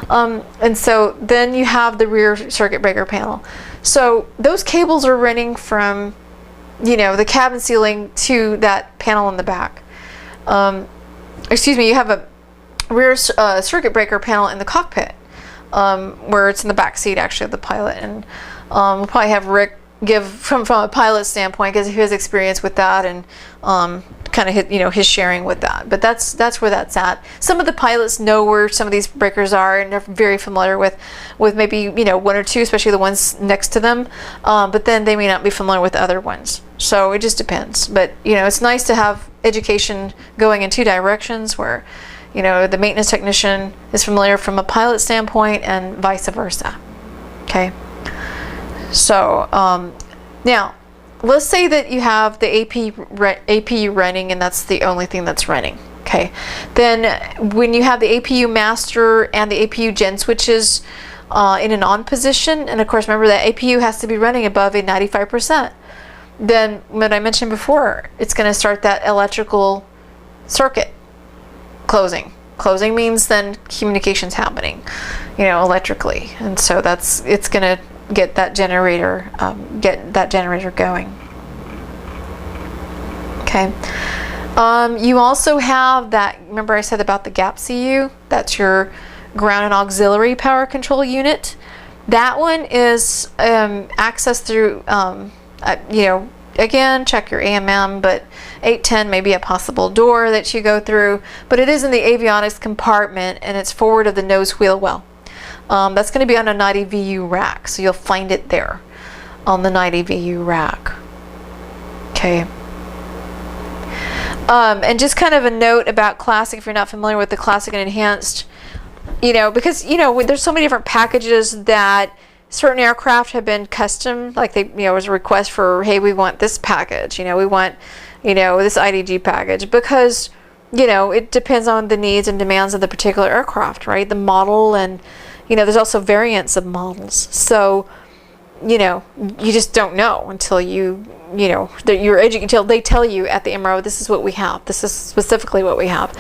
And so then you have the rear circuit breaker panel. So those cables are running from, you know, the cabin ceiling to that panel in the back. Excuse me, you have a rear circuit breaker panel in the cockpit, where it's in the back seat actually of the pilot. And we'll probably have Rick give from a pilot standpoint, because of his experience with that, and kind of his sharing with that. But that's where that's at. Some of the pilots know where some of these breakers are, and they're very familiar with maybe, you know, one or two, especially the ones next to them. But then they may not be familiar with the other ones. So it just depends. But, you know, it's nice to have education going in two directions, where, you know, the maintenance technician is familiar from a pilot standpoint and vice versa. Okay. So now let's say that you have the APU running, and that's the only thing that's running. Okay, then when you have the APU master and the APU gen switches in an on position, and of course remember that APU has to be running above a 95%, then what I mentioned before, it's going to start that electrical circuit closing. Closing means then communications happening, you know, electrically, and so it's going to get that generator going. Okay. You also have that, remember I said about the gap CU? That's your ground and auxiliary power control unit. That one is accessed through, you know, again, check your AMM, but 810 may be a possible door that you go through, but it is in the avionics compartment, and it's forward of the nose wheel well. That's going to be on a 90 VU rack, so you'll find it there on the 90 VU rack. Okay. And just kind of a note about Classic, if you're not familiar with the Classic and Enhanced, you know, because, you know, there's so many different packages that certain aircraft have been custom, like they, you know, was a request for, hey, we want this package, you know, we want, you know, this IDG package, because, you know, it depends on the needs and demands of the particular aircraft, right? The model, and, you know, there's also variants of models. So, you know, you just don't know until you know, that you're educated, until they tell you at the MRO, this is what we have. This is specifically what we have.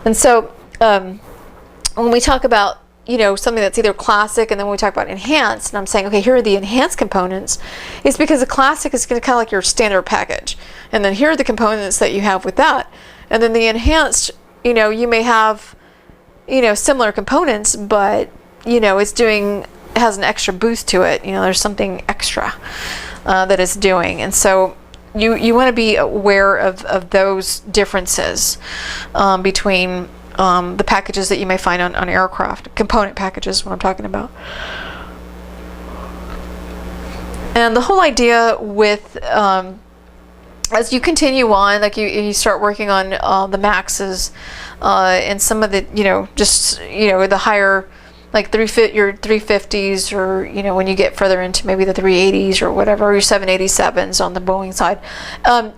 And so when we talk about, you know, something that's either classic, and then when we talk about enhanced, and I'm saying, okay, here are the enhanced components, it's because the classic is going to kind of like your standard package. And then here are the components that you have with that. And then the enhanced, you know, you may have, you know, similar components, but, you know, it has an extra boost to it. You know, there's something extra that it's doing. And so you want to be aware of those differences between the packages that you may find on aircraft. Component packages, what I'm talking about. And the whole idea with, as you continue on, like you start working on the Maxes and some of the, you know, just, you know, the higher, like your 350s, or, you know, when you get further into maybe the 380s or whatever, or your 787s on the Boeing side,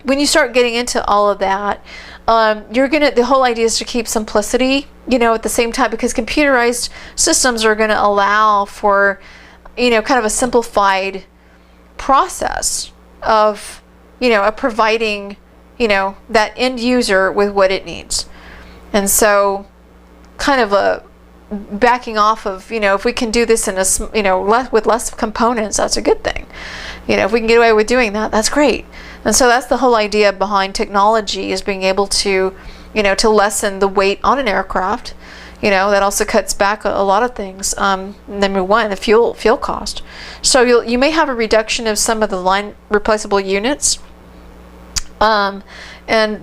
when you start getting into all of that, the whole idea is to keep simplicity, you know, at the same time, because computerized systems are going to allow for, you know, kind of a simplified process of, you know, of providing, you know, that end user with what it needs. And so kind of a backing off of, you know, if we can do this in a, you know, with less components, that's a good thing. You know, if we can get away with doing that, that's great. And so that's the whole idea behind technology, is being able to, you know, to lessen the weight on an aircraft, That also cuts back a lot of things. Number one, the fuel cost. So you may have a reduction of some of the line replaceable units. And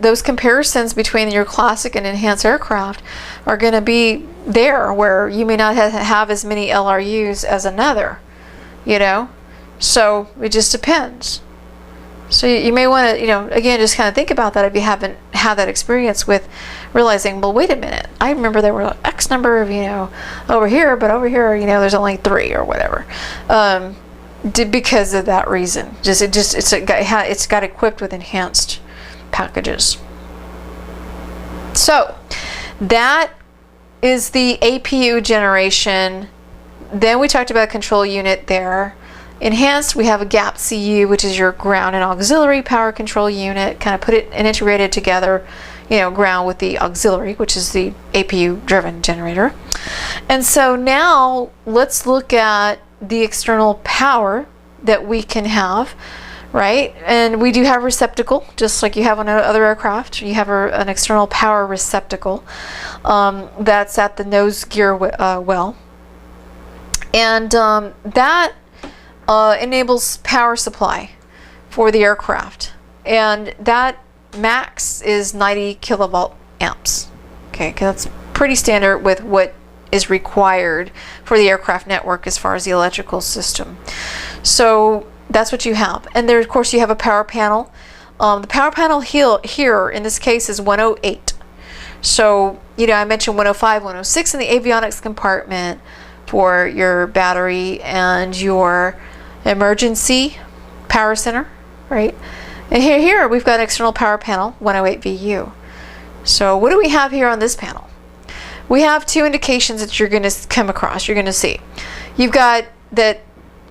those comparisons between your classic and enhanced aircraft are going to be there, where you may not have as many LRUs as another, so it just depends. So you may want to, again, just kind of think about that if you haven't had that experience with realizing, well, wait a minute, I remember there were X number of, over here, but over here, there's only 3 or whatever. Because of that reason. It's got equipped with enhanced packages. So that is the APU generation. Then we talked about control unit there. Enhanced, we have a GAP CU, which is your ground and auxiliary power control unit. Kind of put it and integrated together, ground with the auxiliary, which is the APU driven generator. And so now let's look at the external power that we can have, right? And we do have a receptacle, just like you have on other aircraft. You have an external power receptacle that's at the nose gear well. And that enables power supply for the aircraft. And that max is 90 kilovolt amps. Okay, that's pretty standard with what is required for the aircraft network as far as the electrical system. So that's what you have. And there, of course, you have a power panel. The power panel here in this case is 108. So, I mentioned 105, 106 in the avionics compartment for your battery and your emergency power center, right? And here we've got an external power panel, 108 VU. So what do we have here on this panel? We have 2 indications that you're going to come across, you're going to see. You've got that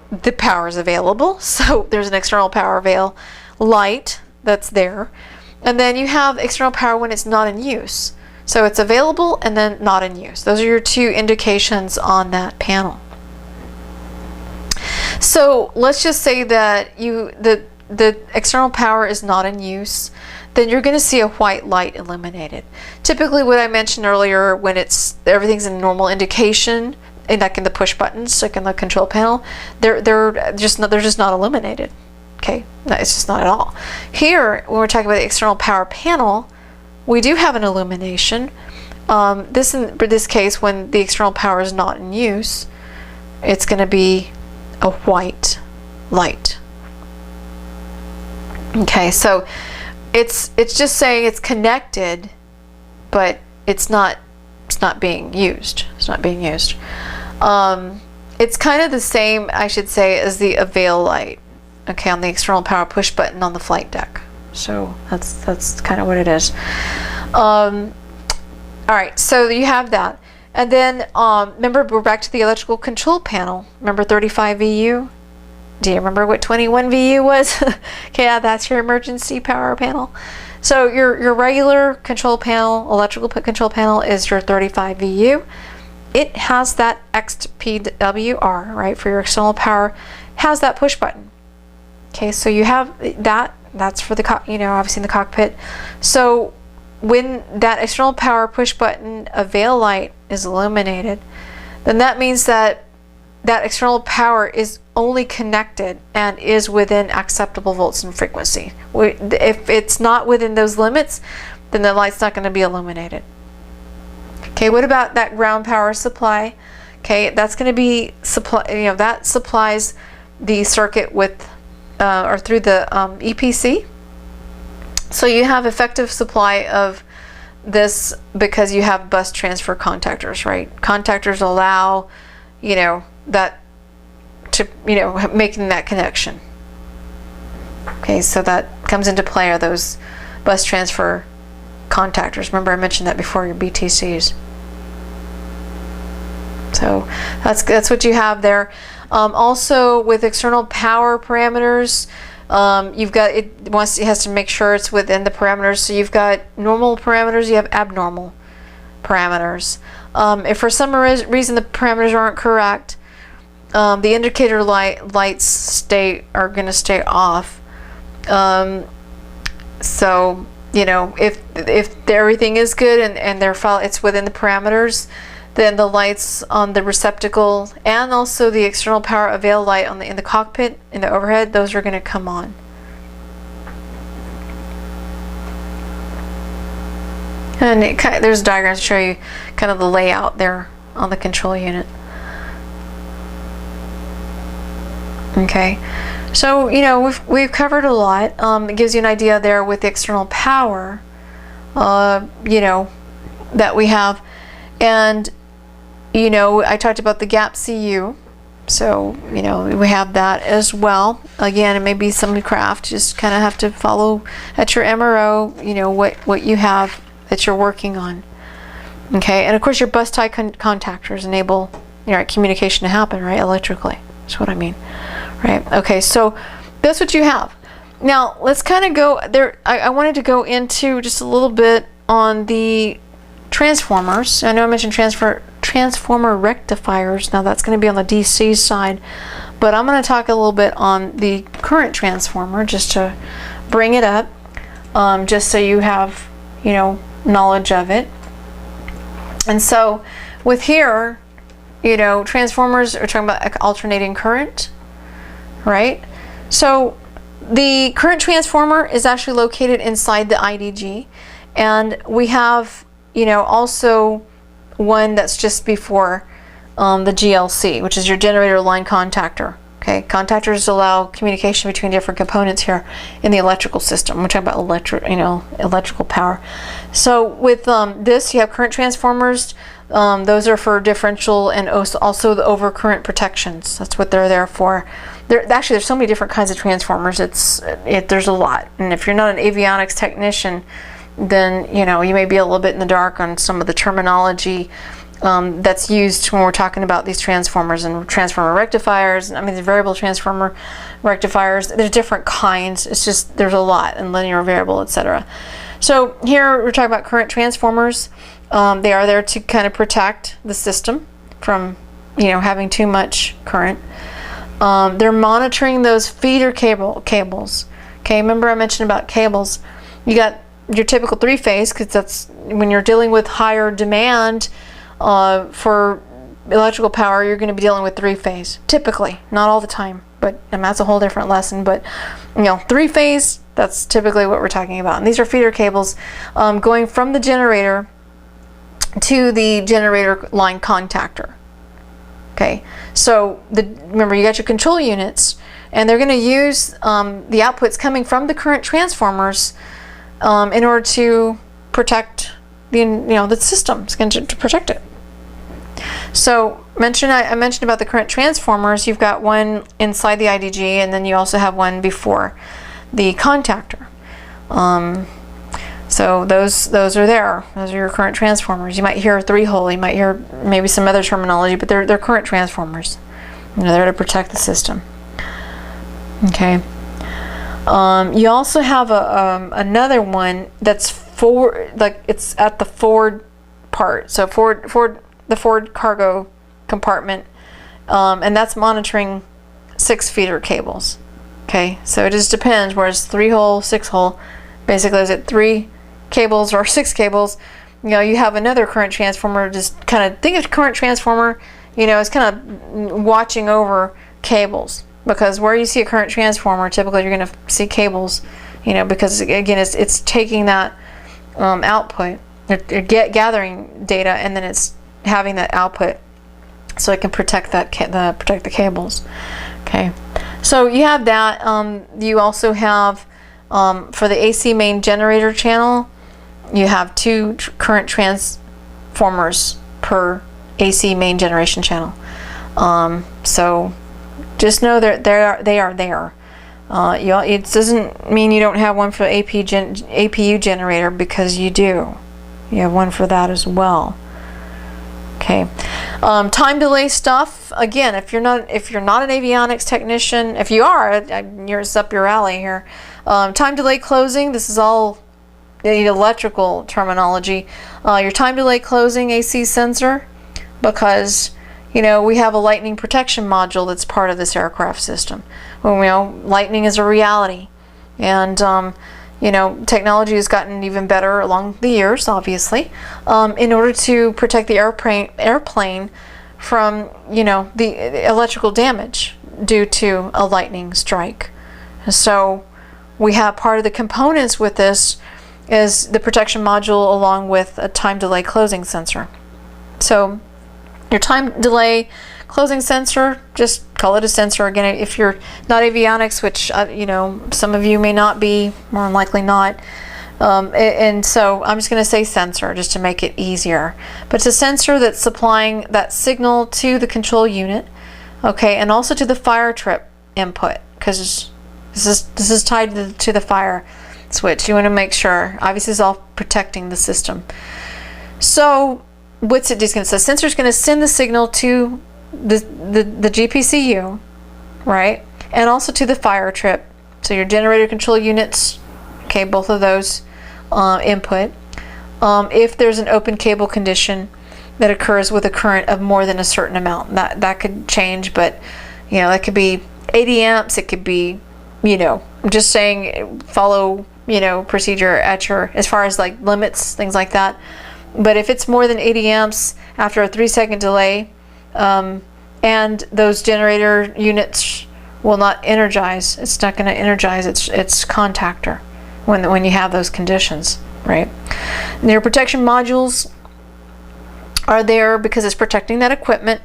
the power is available, so there's an external power avail light that's there. And then you have external power when it's not in use. So it's available and then not in use. Those are your 2 indications on that panel. So let's just say that the external power is not in use. Then you're going to see a white light illuminated. Typically, what I mentioned earlier, when everything's in normal indication, and like in the push buttons, like in the control panel, they're just not illuminated. Okay, no, it's just not at all. Here, when we're talking about the external power panel, we do have an illumination. In this case, when the external power is not in use, it's going to be a white light. Okay, so it's just saying it's connected, but it's not being used. It's not being used. It's kind of the same, I should say, as the avail light, okay, on the external power push button on the flight deck. So that's kind of what it is. All right, so you have that. And then remember, we're back to the electrical control panel. Remember 35 VU? Do you remember what 21 VU was? Okay, yeah, that's your emergency power panel. So your regular control panel, electrical control panel, is your 35 VU. It has that XPWR, right, for your external power, has that push button. Okay, so you have that. That's for the obviously in the cockpit. So when that external power push button avail light is illuminated, then that means that that external power is only connected and is within acceptable volts and frequency. If it's not within those limits, then the light's not going to be illuminated. Okay, what about that ground power supply? Okay, that's going to be that supplies the circuit with or through the EPC. So you have effective supply of this because you have bus transfer contactors, right? Contactors allow, that to, making that connection. Okay, so that comes into play, are those bus transfer contactors. Remember I mentioned that before, your BTCs. So that's what you have there. Also with external power parameters, you've got it has to make sure it's within the parameters. So you've got normal parameters, you have abnormal parameters. If for some reason the parameters aren't correct, the indicator lights are going to stay off. So if everything is good and it's within the parameters, then the lights on the receptacle and also the external power avail light on in the cockpit, in the overhead, those are going to come on. And there's diagrams to show you kind of the layout there on the control unit. Okay, so we've covered a lot. It gives you an idea there with the external power, that we have, and I talked about the gap CU, so we have that as well. Again, it may be some craft, just kind of have to follow at your MRO, what you have that you're working on. Okay, and of course your bus tie contactors enable communication to happen, right, electrically. That's what I mean, right? Okay, so that's what you have. Now let's kind of go there. I wanted to go into just a little bit on the transformers. I know I mentioned transformer rectifiers. Now that's going to be on the DC side, but I'm going to talk a little bit on the current transformer just to bring it up, just so you have knowledge of it. And so with here, transformers are talking about alternating current, right? So the current transformer is actually located inside the IDG, and we have also one that's just before the GLC, which is your generator line contactor. Okay, contactors allow communication between different components here in the electrical system. We're talking about electrical power. So with this, you have current transformers. Those are for differential and also the overcurrent protections. That's what they're there for. Actually, there's so many different kinds of transformers. There's a lot. And if you're not an avionics technician, then you may be a little bit in the dark on some of the terminology that's used when we're talking about these transformers and transformer rectifiers. I mean, the variable transformer rectifiers, there's different kinds. It's just there's a lot, and linear, variable, etc. So here we're talking about current transformers. They are there to kind of protect the system from having too much current. They're monitoring those feeder cables. Okay, remember I mentioned about cables. You got your typical three-phase, because that's when you're dealing with higher demand for electrical power, you're going to be dealing with three-phase, typically, not all the time, but that's a whole different lesson. But three-phase, that's typically what we're talking about. And these are feeder cables going from the generator to the generator line contactor. Okay, so remember, you got your control units, and they're going to use the outputs coming from the current transformers in order to protect the system. It's going to protect it. So I mentioned about the current transformers. You've got one inside the IDG, and then you also have one before the contactor. So those are there. Those are your current transformers. You might hear a three-hole. You might hear maybe some other terminology, but they're current transformers. They're there to protect the system. Okay. You also have another one that's it's at the forward part. So the forward cargo compartment, and that's monitoring 6 feeder cables. Okay, so it just depends. Whereas 3-hole, 6-hole, basically is it 3 cables or 6 cables? You have another current transformer. Just kind of think of current transformer. It's kind of watching over cables, because where you see a current transformer, typically you're going to see cables. Because again, it's taking that output, gathering data, and then it's having that output, so it can protect protect the cables. Okay, so you have that. You also have for the AC main generator channel, you have 2 current transformers per AC main generation channel. So just know that they are there. It doesn't mean you don't have one for APU generator, because you do. You have one for that as well. Okay. Time delay stuff. Again, if you're not an avionics technician, if you are, it's up your alley here. Time delay closing. This is all electrical terminology. Your time delay closing AC sensor, because we have a lightning protection module that's part of this aircraft system. Lightning is a reality, and you know, technology has gotten even better along the years, obviously, in order to protect the airplane from, you know, the electrical damage due to a lightning strike. So we have part of the components with this is the protection module along with a time delay closing sensor. So your time delay closing sensor, just call it a sensor. Again, if you're not avionics, which you know, some of you may not be, more than likely not, and so I'm just going to say sensor just to make it easier. But it's a sensor that's supplying that signal to the control unit, okay, and also to the fire trip input, because this is tied to the fire switch. You want to make sure, obviously it's all protecting the system. So what's it just going to say? The sensor is going to send the signal to the GPCU, right, and also to the fire trip. So your generator control units, okay, both of those input. If there's an open cable condition that occurs with a current of more than a certain amount, that could change, but you know, that could be 80 amps, it could be, you know, I'm just saying follow, you know, procedure at your, as far as like limits, things like that. But if it's more than 80 amps after a 3-second delay, and those generator units will not energize, it's not going to energize its contactor when you have those conditions, right? And your protection modules are there because it's protecting that equipment.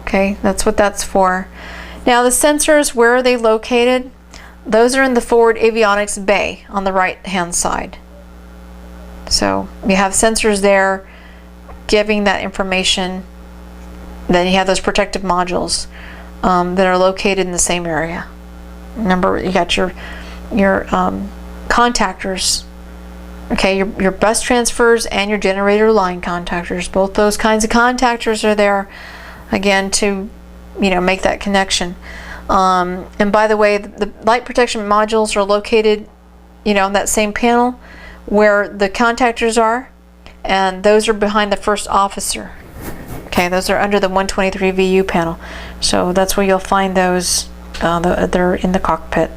Okay, that's what that's for. Now the sensors, where are they located? Those are in the forward avionics bay on the right hand side. So you have sensors there giving that information. Then you have those protective modules that are located in the same area. Remember, you got your contactors, okay, your bus transfers and your generator line contactors. Both those kinds of contactors are there, again, to, you know, make that connection. And by the way, the light protection modules are located, you know, on that same panel where the contactors are, and those are behind the first officer. Okay, those are under the 123 VU panel. So that's where you'll find those. They're in the cockpit.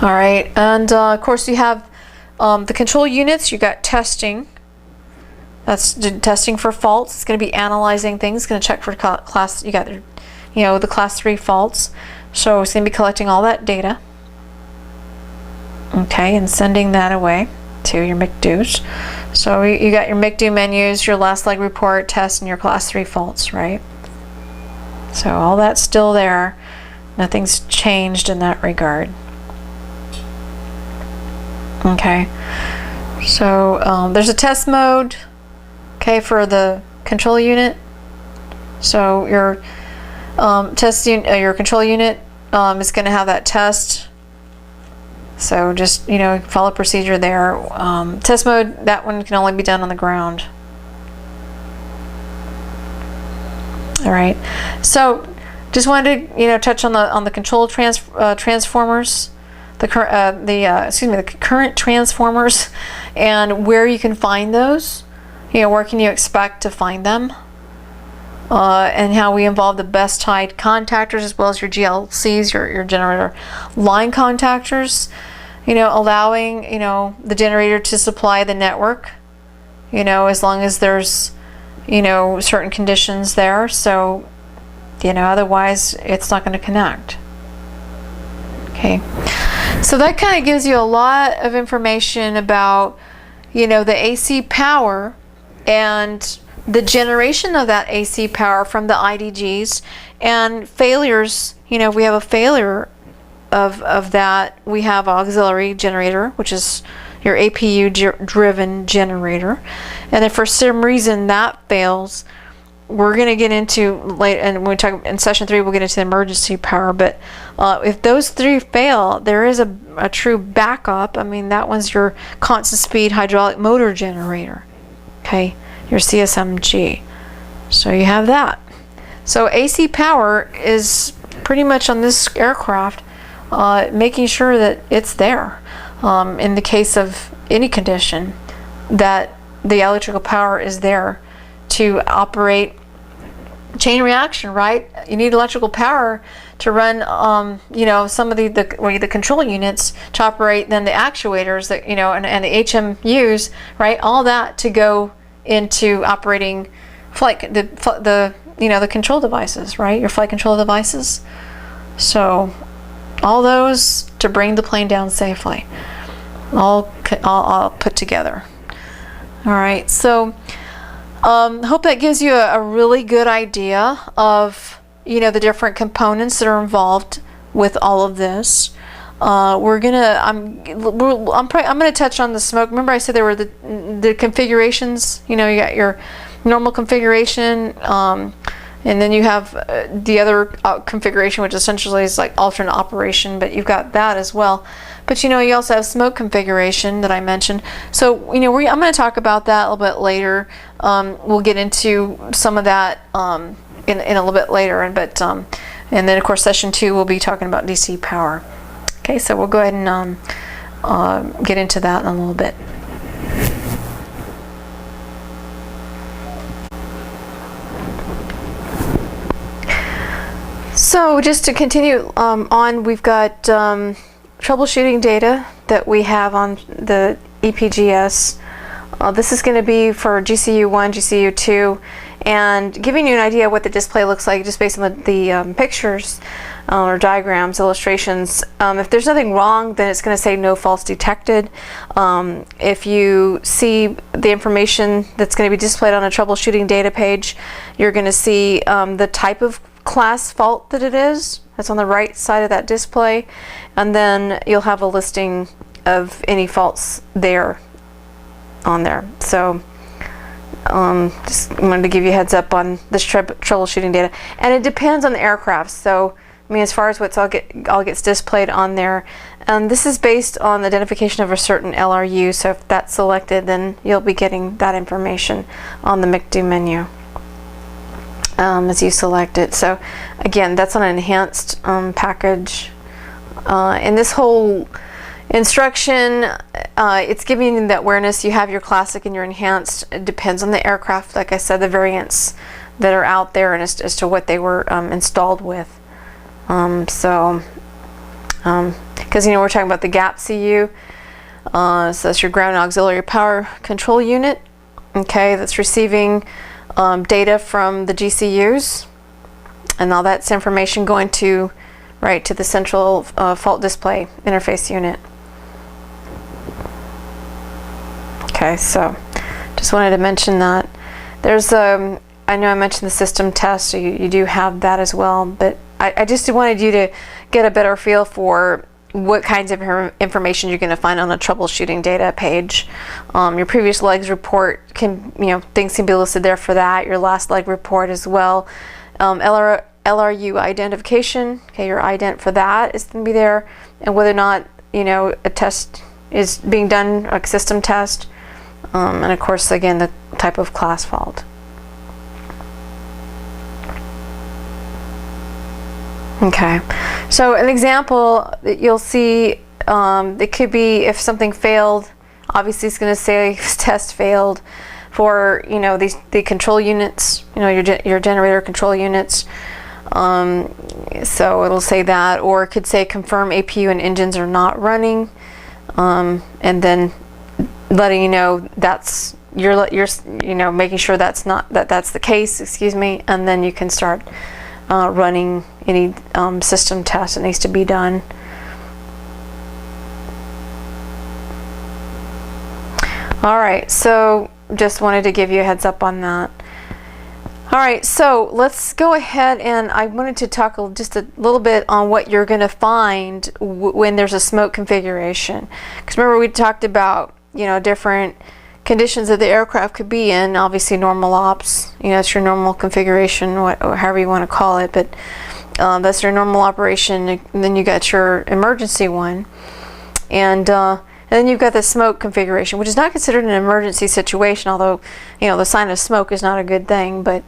All right, and of course you have the control units. You got testing. That's testing for faults. It's going to be analyzing things. It's going to check for class. You got, you know, the class 3 faults. So it's going to be collecting all that data. Okay, and sending that away to your MCDUs. So you got your MCDU menus, your last leg report, test, and your class 3 faults, right? So all that's still there. Nothing's changed in that regard. Okay, so there's a test mode, okay, for the control unit. So your your control unit is going to have that test. So just, you know, follow procedure there. Test mode, that one can only be done on the ground. All right. So just wanted to, you know, touch on the control transformers, the current transformers, and where you can find those. You know, where can you expect to find them? And how we involve the best tied contactors as well as your GLCs, your generator line contactors, you know, allowing, you know, the generator to supply the network, you know, as long as there's, you know, certain conditions there. So, you know, otherwise it's not going to connect. Okay, so that kind of gives you a lot of information about, you know, the AC power and the generation of that AC power from the IDGs, and failures. You know, if we have a failure of that, we have auxiliary generator, which is your APU driven generator, and if for some reason that fails, we're going to get into late, and when we talk in session 3 we'll get into the emergency power. But if those 3 fail, there is a true backup. I mean, that one's your constant speed hydraulic motor generator, okay, your CSMG. So you have that. So AC power is pretty much on this aircraft, making sure that it's there in the case of any condition, that the electrical power is there to operate chain reaction, right? You need electrical power to run, you know, some of the control units to operate, then the actuators that, you know, and the HMUs, right? All that to go into operating flight, the control devices, right? Your flight control devices. So all those to bring the plane down safely, all put together. All right, so hope that gives you a really good idea of, you know, the different components that are involved with all of this. I'm gonna touch on the smoke. Remember I said there were the configurations. You know, you got your normal configuration, and then you have the other configuration, which essentially is like alternate operation, but you've got that as well. But you know, you also have smoke configuration that I mentioned. So you know, I'm going to talk about that a little bit later. We'll get into some of that in a little bit later, and then of course session 2 we'll be talking about DC power. Okay, so we'll go ahead and get into that in a little bit. So just to continue on, we've got troubleshooting data that we have on the EPGS. This is going to be for GCU1, GCU2, and giving you an idea of what the display looks like just based on the pictures or diagrams, illustrations. If there's nothing wrong, then it's going to say no faults detected. If you see the information that's going to be displayed on a troubleshooting data page, you're going to see the type of class fault that it is. That's on the right side of that display, and then you'll have a listing of any faults there on there. So just wanted to give you a heads up on this troubleshooting data, and it depends on the aircraft. So I mean, as far as what's all gets displayed on there, this is based on the identification of a certain LRU. So if that's selected, then you'll be getting that information on the MICD menu as you select it. So again, that's on an enhanced package. In this whole instruction, it's giving you that awareness. You have your classic and your enhanced. It depends on the aircraft, like I said, the variants that are out there, and as to what they were installed with. Because you know, we're talking about the GAP CU, so that's your ground auxiliary power control unit. Okay, that's receiving data from the GCUs, and all that's information going to to the central fault display interface unit. Okay, so just wanted to mention that. There's I know I mentioned the system test, so you do have that as well, but I just wanted you to get a better feel for what kinds of information you're going to find on a troubleshooting data page. Your previous legs report can, things can be listed there for that. Your last leg report as well. LRU identification, okay, your ident for that is going to be there, and whether or not, a test is being done, a system test, and of course, again, the type of class fault. Okay, so an example that you'll see, it could be if something failed, obviously it's going to say test failed for, the control units, your generator control units. So it'll say that, or it could say confirm APU and engines are not running, and then letting you know that's you're making sure that's the case, excuse me, and then you can start running any system test that needs to be done. All right, so just wanted to give you a heads up on that. All right, so let's go ahead, and I wanted to talk just a little bit on what you're going to find when there's a smoke configuration. Because remember, we talked about different conditions that the aircraft could be in. Obviously, normal ops, it's your normal configuration, or however you want to call it, but that's your normal operation. And then you got your emergency one, and then you've got the smoke configuration, which is not considered an emergency situation, although the sign of smoke is not a good thing, but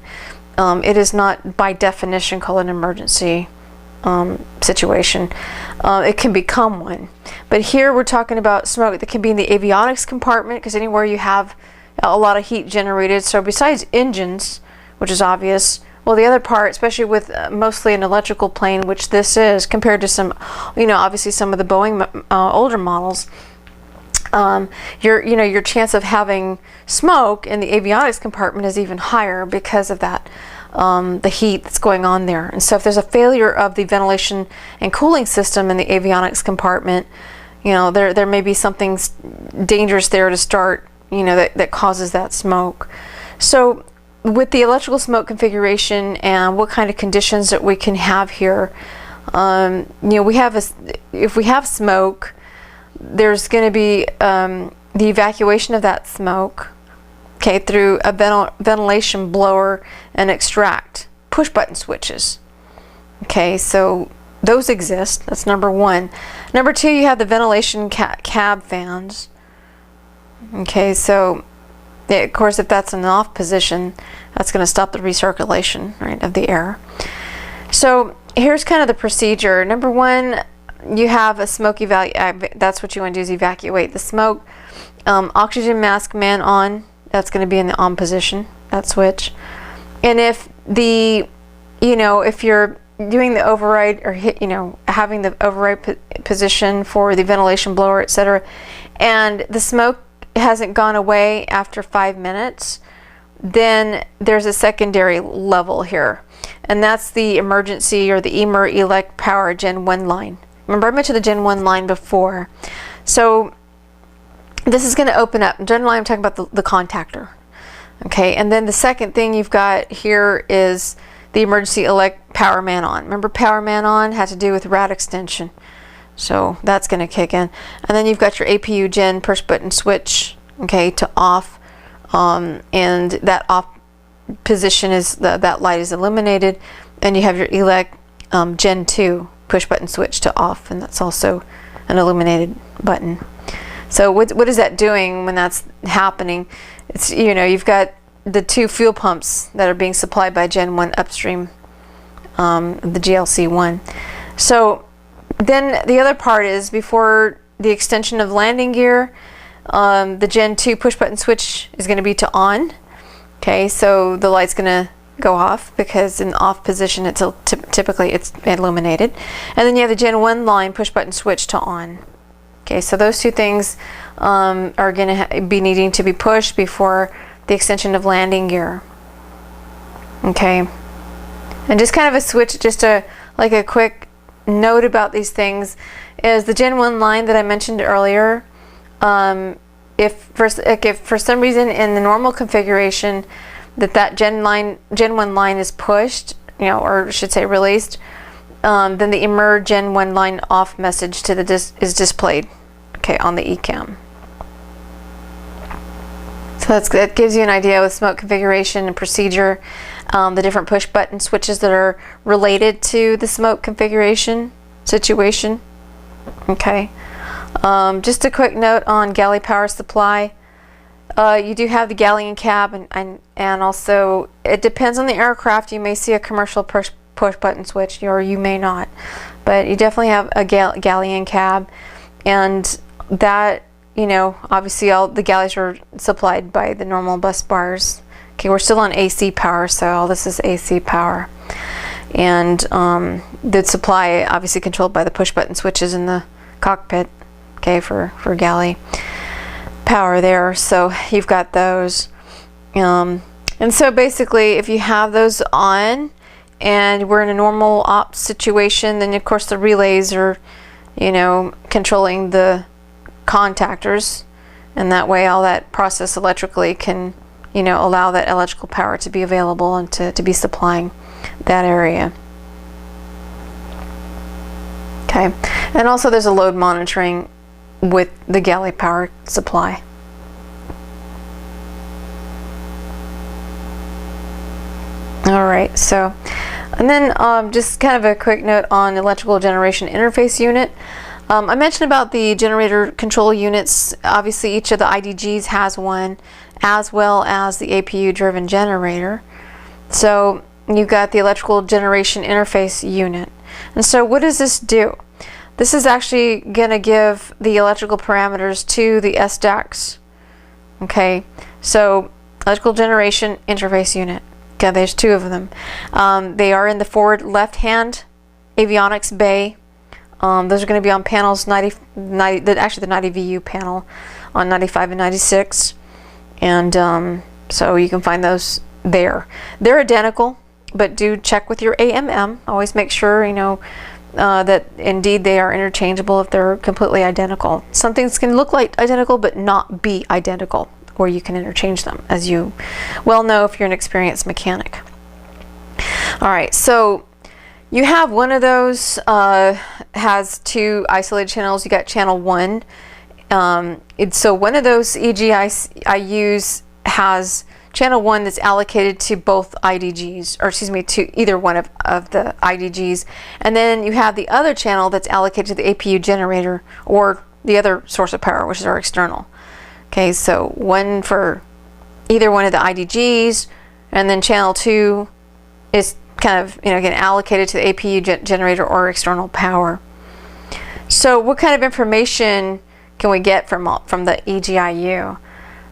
it is not by definition called an emergency situation. It can become one, but here we're talking about smoke that can be in the avionics compartment, because anywhere you have a lot of heat generated. So besides engines, which is obvious, Well, the other part, especially with mostly an electrical plane, which this is, compared to some, obviously some of the Boeing older models, your chance of having smoke in the avionics compartment is even higher because of that, the heat that's going on there. And so if there's a failure of the ventilation and cooling system in the avionics compartment, there may be something dangerous there to start, that causes that smoke. So with the electrical smoke configuration and what kind of conditions that we can have here, if we have smoke, there's going to be the evacuation of that smoke, okay, through a ventilation blower and extract push button switches. Okay, so those exist. That's number one. Number two, you have the ventilation cab fans. Okay, so of course, if that's in an off position, that's going to stop the recirculation, right, of the air. So here's kind of the procedure. Number one, you have a smoke that's what you want to do, is evacuate the smoke. Oxygen mask man on, that's going to be in the on position, that switch. And if if you're doing the override or having the override position for the ventilation blower, etc., and the smoke hasn't gone away after 5 minutes, then there's a secondary level here, and that's the emergency or the EMER elect power Gen 1 line. Remember, I mentioned the Gen 1 line before. So this is going to open up. Generally, I'm talking about the contactor. Okay, and then the second thing you've got here is the emergency elect power man on. Remember, power man on had to do with rad extension. So that's going to kick in. And then you've got your APU Gen push button switch, okay, to off. And that off position is, that light is illuminated. And you have your elect Gen 2 push button switch to off, and that's also an illuminated button. So what is that doing when that's happening? It's, you've got the two fuel pumps that are being supplied by Gen 1 upstream, the GLC1. So then the other part is, before the extension of landing gear, the Gen 2 push button switch is going to be to on. Okay, so the light's going to go off because in the off position typically it's illuminated. And then you have the Gen 1 line push button switch to on. Okay, so those two things are going to be needing to be pushed before the extension of landing gear. Okay, and just kind of a switch, just like a quick note about these things, is the Gen 1 line that I mentioned earlier. If for some reason in the normal configuration that Gen 1 line is pushed, or I should say released, then the EMER Gen 1 line off message to is displayed, okay, on the ECAM. So that gives you an idea with smoke configuration and procedure, the different push button switches that are related to the smoke configuration situation. Okay, just a quick note on galley power supply. You do have the galley and cab, and also it depends on the aircraft. You may see a commercial push button switch, or you may not, but you definitely have a galley and cab, and that, obviously all the galleys are supplied by the normal bus bars. Okay, we're still on AC power, so all this is AC power, and the supply obviously controlled by the push button switches in the cockpit, okay, for galley power there. So you've got those, and so basically if you have those on and we're in a normal ops situation, then of course the relays are controlling the contactors, and that way all that process electrically can allow that electrical power to be available and to be supplying that area. Okay, and also there's a load monitoring with the galley power supply. All right, so, and then just kind of a quick note on electrical generation interface unit. I mentioned about the generator control units. Obviously each of the IDGs has one, as well as the APU driven generator. So you've got the electrical generation interface unit. And so what does this do? This is actually going to give the electrical parameters to the SDACs. Okay, so electrical generation interface unit. Yeah, there's two of them. They are in the forward left-hand avionics bay. Those are going to be on panels 90, actually the 90 VU panel on 95 and 96. And so you can find those there. They're identical, but do check with your AMM. Always make sure, you know, that indeed they are interchangeable if they're completely identical. Some things can look like identical but not be identical, or you can interchange them, as you well know if you're an experienced mechanic. All right, so you have one of those has two isolated channels. You got channel 1. So one of those EGIUs has channel 1 that's allocated to both IDGs, or excuse me, to either one of the IDGs. And then you have the other channel that's allocated to the APU generator, or the other source of power, which is our external. Okay, so one for either one of the IDGs, and then channel 2 is kind of, you know, again, allocated to the APU generator or external power. So what kind of information can we get from the EGIU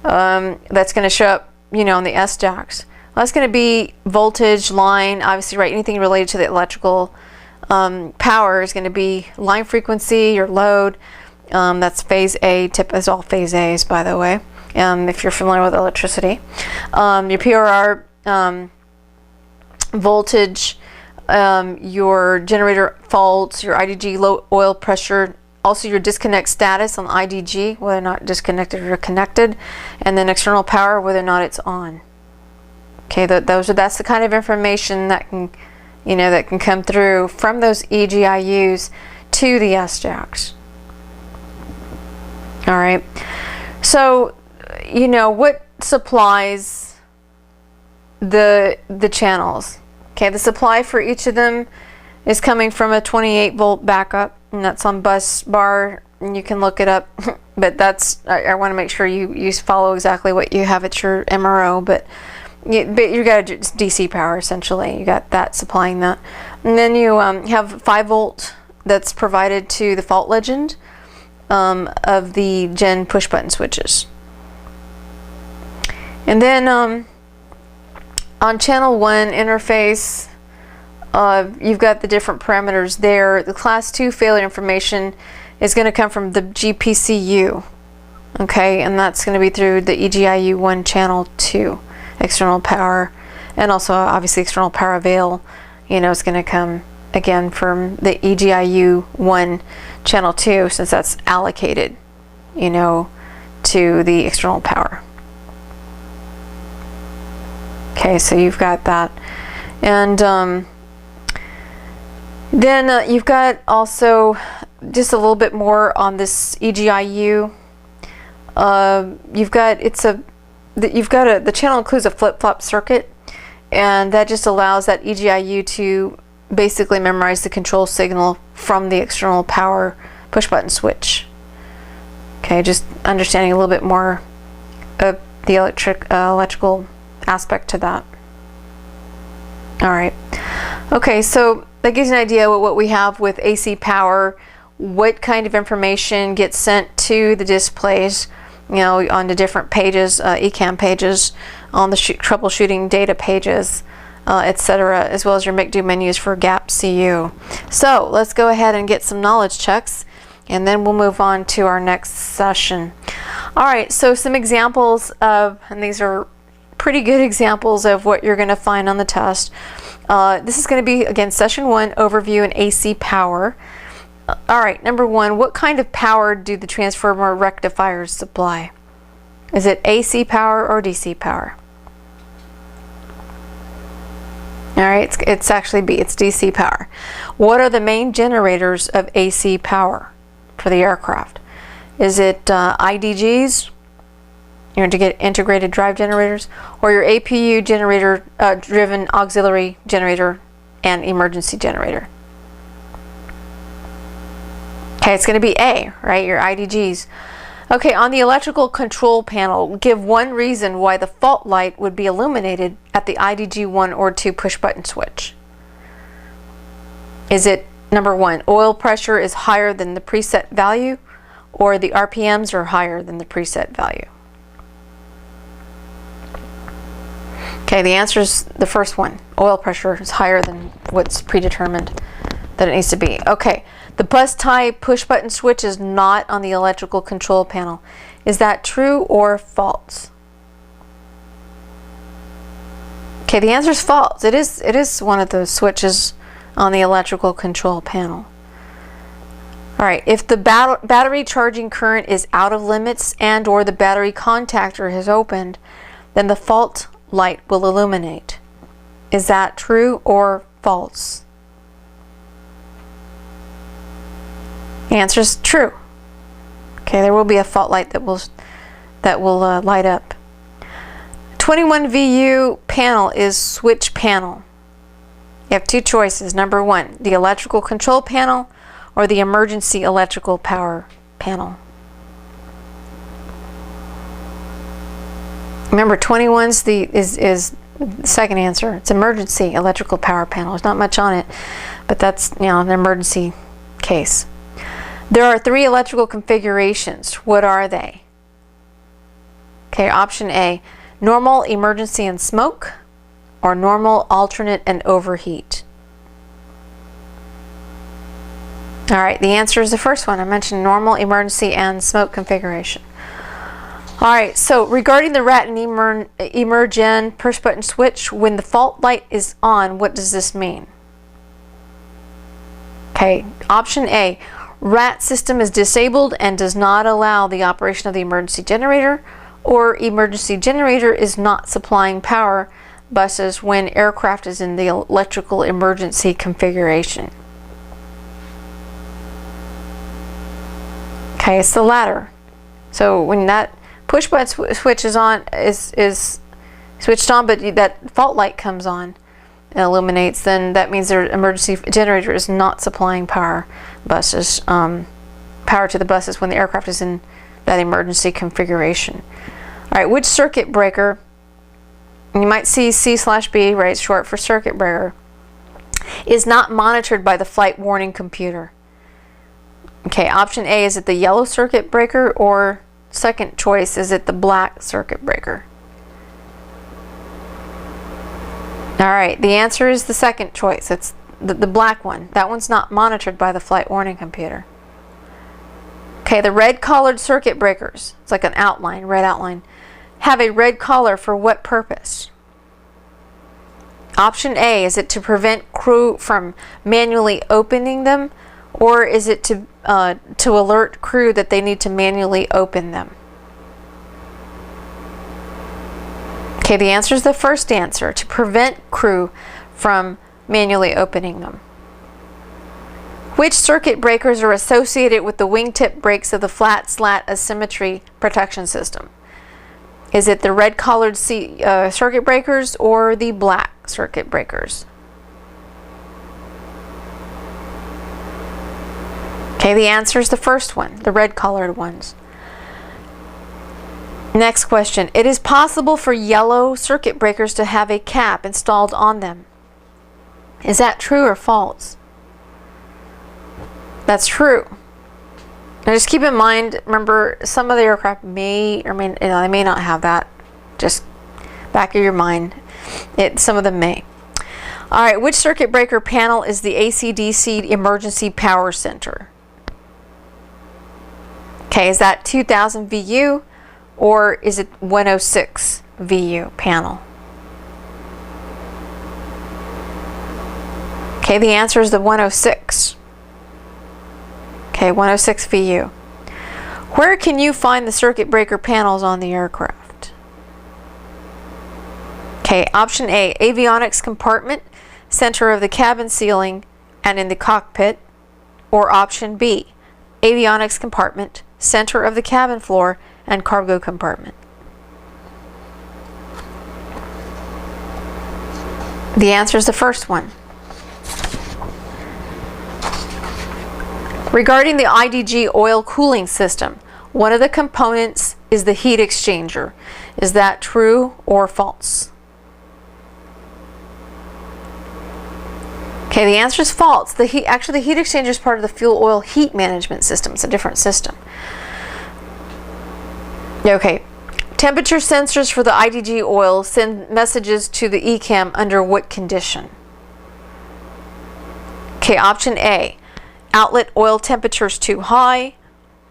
that's going to show up, you know, on the SJACs? Well, that's going to be voltage, line, obviously, right? Anything related to the electrical power is going to be line frequency, your load. That's phase A. Tip is all phase A's, by the way, if you're familiar with electricity. Your PRR voltage, your generator faults, your IDG low oil pressure, also your disconnect status on IDG, whether or not disconnected or connected, and then external power, whether or not it's on. Okay, that's the kind of information that can, you know, that can come through from those EGIUs to the SJACs. All right, so you know what supplies the channels. Okay, the supply for each of them is coming from a 28-volt backup, and that's on bus bar, and you can look it up. But that's, I want to make sure you follow exactly what you have at your MRO. But you got a DC power essentially. You got that supplying that, and then you have 5-volt that's provided to the fault legend of the Gen push button switches. And then on channel 1 interface, you've got the different parameters there. The class 2 failure information is going to come from the GPCU, okay, and that's going to be through the EGIU 1 channel 2 external power, and also obviously external power avail, you know, it's going to come again from the EGIU 1 channel 2, since that's allocated, you know, to the external power. Okay, so you've got that. And then you've got also just a little bit more on this EGIU. You've got the channel includes a flip-flop circuit, and that just allows that EGIU to basically memorize the control signal from the external power push button switch. Okay, just understanding a little bit more of the electrical aspect to that. All right. Okay, so that gives you an idea of what we have with AC power, what kind of information gets sent to the displays, you know, on the different pages, ECAM pages, on the troubleshooting data pages, etc., as well as your make-do menus for GAP CU. So let's go ahead and get some knowledge checks, and then we'll move on to our next session. All right, so some examples of, and these are pretty good examples of what you're going to find on the test. This is going to be, again, session 1, overview and AC power. All right, number 1, what kind of power do the transformer rectifiers supply? Is it AC power or DC power? All right, it's actually B, it's DC power. What are the main generators of AC power for the aircraft? Is it IDGs, your integrated drive generators, or your APU generator driven auxiliary generator and emergency generator? Okay, it's going to be A, right, your IDGs. Okay, on the electrical control panel, give one reason why the fault light would be illuminated at the IDG 1 or 2 push button switch. Is it number 1, oil pressure is higher than the preset value, or the RPMs are higher than the preset value? Okay, the answer is the first one. Oil pressure is higher than what's predetermined that it needs to be. Okay, the bus tie push button switch is not on the electrical control panel. Is that true or false? Okay, the answer is false. It is one of the switches on the electrical control panel. All right, if the battery charging current is out of limits and or the battery contactor has opened, then the fault light will illuminate. Is that true or false? The answer is true. Okay, there will be a fault light that will light up. 21 VU panel is switch panel. You have two choices. Number one, the electrical control panel or the emergency electrical power panel. Remember, 21's is the second answer. It's emergency electrical power panel. There's not much on it, but that's, you know, an emergency case. There are 3 electrical configurations. What are they? Okay, option A, normal, emergency, and smoke, or normal, alternate, and overheat. All right, the answer is the first one. I mentioned normal, emergency, and smoke configuration. All right, so regarding the RAT and emergen push button switch, when the fault light is on, what does this mean? Okay, option A, RAT system is disabled and does not allow the operation of the emergency generator, or emergency generator is not supplying power buses when aircraft is in the electrical emergency configuration. Okay, it's the latter. So when that push button switch is on, is switched on, but that fault light comes on and illuminates, then that means their emergency generator is not supplying power buses, power to the buses when the aircraft is in that emergency configuration. All right, which circuit breaker? You might see C/B, right? It's short for circuit breaker. Is not monitored by the flight warning computer. Okay, option A, is it the yellow circuit breaker, or second choice, is it the black circuit breaker? All right, the answer is the second choice. It's the black one. That one's not monitored by the flight warning computer. Okay, the red collared circuit breakers, it's like an outline, red outline, have a red collar for what purpose? Option A, is it to prevent crew from manually opening them, or is it to alert crew that they need to manually open them? Okay, the answer is the first answer, to prevent crew from manually opening them. Which circuit breakers are associated with the wingtip brakes of the flat slat asymmetry protection system? Is it the red collared circuit breakers or the black circuit breakers? Okay, the answer is the first one, the red collared ones. Next question. It is possible for yellow circuit breakers to have a cap installed on them. Is that true or false? That's true. Now just keep in mind, remember, some of the aircraft may or may, they may not have that. Just back of your mind. Some of them may. All right, which circuit breaker panel is the AC/DC emergency power center? Okay, is that 2000 VU or is it 106 VU panel? Okay, the answer is the 106. Okay, 106 VU. Where can you find the circuit breaker panels on the aircraft? Okay, option A, avionics compartment, center of the cabin ceiling, and in the cockpit. Or option B, avionics compartment, center of the cabin floor, and cargo compartment. The answer is the first one. Regarding the IDG oil cooling system, one of the components is the heat exchanger. Is that true or false? Okay, the answer is false. Actually, the heat exchanger is part of the fuel oil heat management system. It's a different system. Okay, Temperature sensors for the IDG oil send messages to the ECAM under what condition? Okay, option A, outlet oil temperature is too high,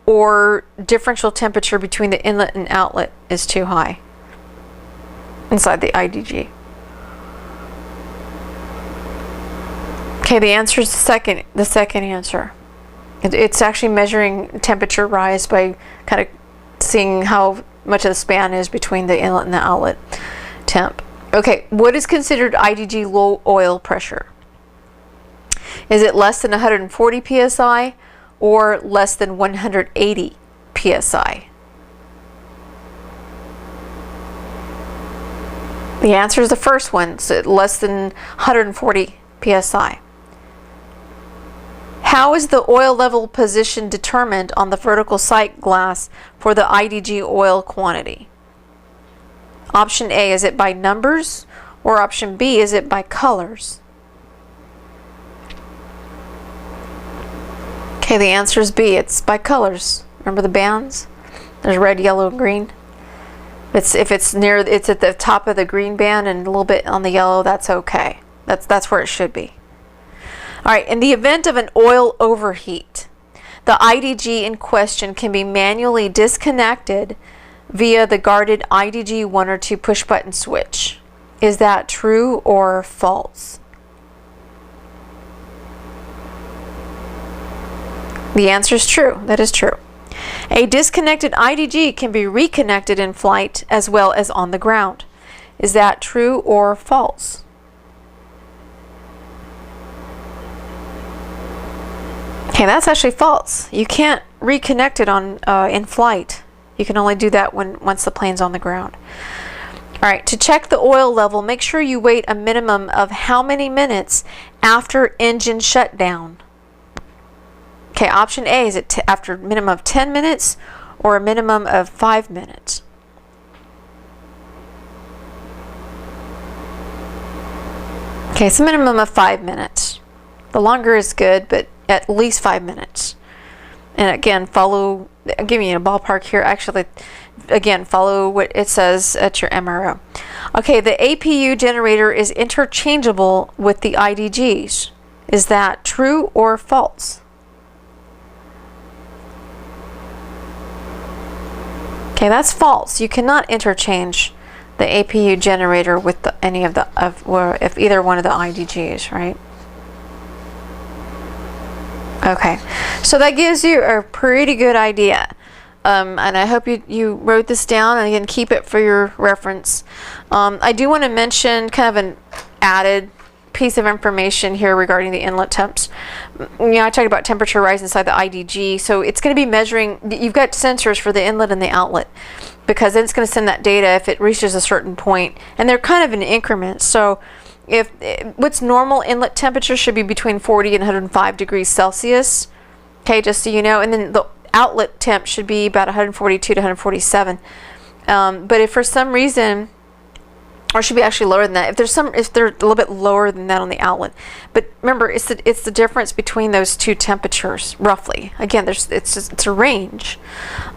or differential temperature between the inlet and outlet is too high inside the IDG. Okay, the answer is the second answer. It's actually measuring temperature rise by kind of seeing how much of the span is between the inlet and the outlet temp. Okay, what is considered IDG low oil pressure? Is it less than 140 psi or less than 180 psi? The answer is the first one, so less than 140 psi. How is the oil level position determined on the vertical sight glass for the IDG oil quantity? Option A, is it by numbers? Or option B, is it by colors? Okay, the answer is B, it's by colors. Remember the bands? There's red, yellow, and green. If it's at the top of the green band and a little bit on the yellow, that's okay. That's where it should be. All right, in the event of an oil overheat, the IDG in question can be manually disconnected via the guarded IDG 1 or 2 push button switch. Is that true or false? The answer is true. That is true. A disconnected IDG can be reconnected in flight as well as on the ground. Is that true or false? Okay, that's actually false. You can't reconnect it on in flight. You can only do that once the plane's on the ground. All right, to check the oil level, make sure you wait a minimum of how many minutes after engine shutdown? Okay, option A, is it after a minimum of 10 minutes or a minimum of 5 minutes? Okay, it's a minimum of 5 minutes. The longer is good, but at least 5 minutes. And again, follow, I'm giving you a ballpark here. Actually, again, follow what it says at your MRO. Okay, the APU generator is interchangeable with the IDGs. Is that true or false? Okay, that's false. You cannot interchange the APU generator with any of the if either one of the IDGs, right? Okay, so that gives you a pretty good idea, and I hope you wrote this down, and again, keep it for your reference. I do want to mention kind of an added piece of information here regarding the inlet temps. I talked about temperature rise inside the IDG, so it's going to be measuring. You've got sensors for the inlet and the outlet, because then it's going to send that data if it reaches a certain point, and they're kind of in increments. So if what's normal inlet temperature should be between 40 and 105 degrees Celsius, okay, just so you know, and then the outlet temp should be about 142 to 147. But if for some reason, or should be actually lower than that, if they're a little bit lower than that on the outlet. But remember, it's the difference between those two temperatures, roughly. Again, it's a range,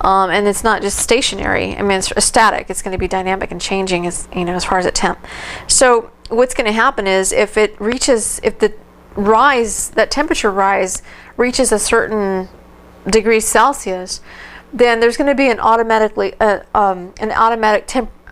and it's not just stationary. I mean, it's static. It's going to be dynamic and changing as far as the temp. So what's going to happen is if that temperature rise reaches a certain degree Celsius, then there's going to be an automatic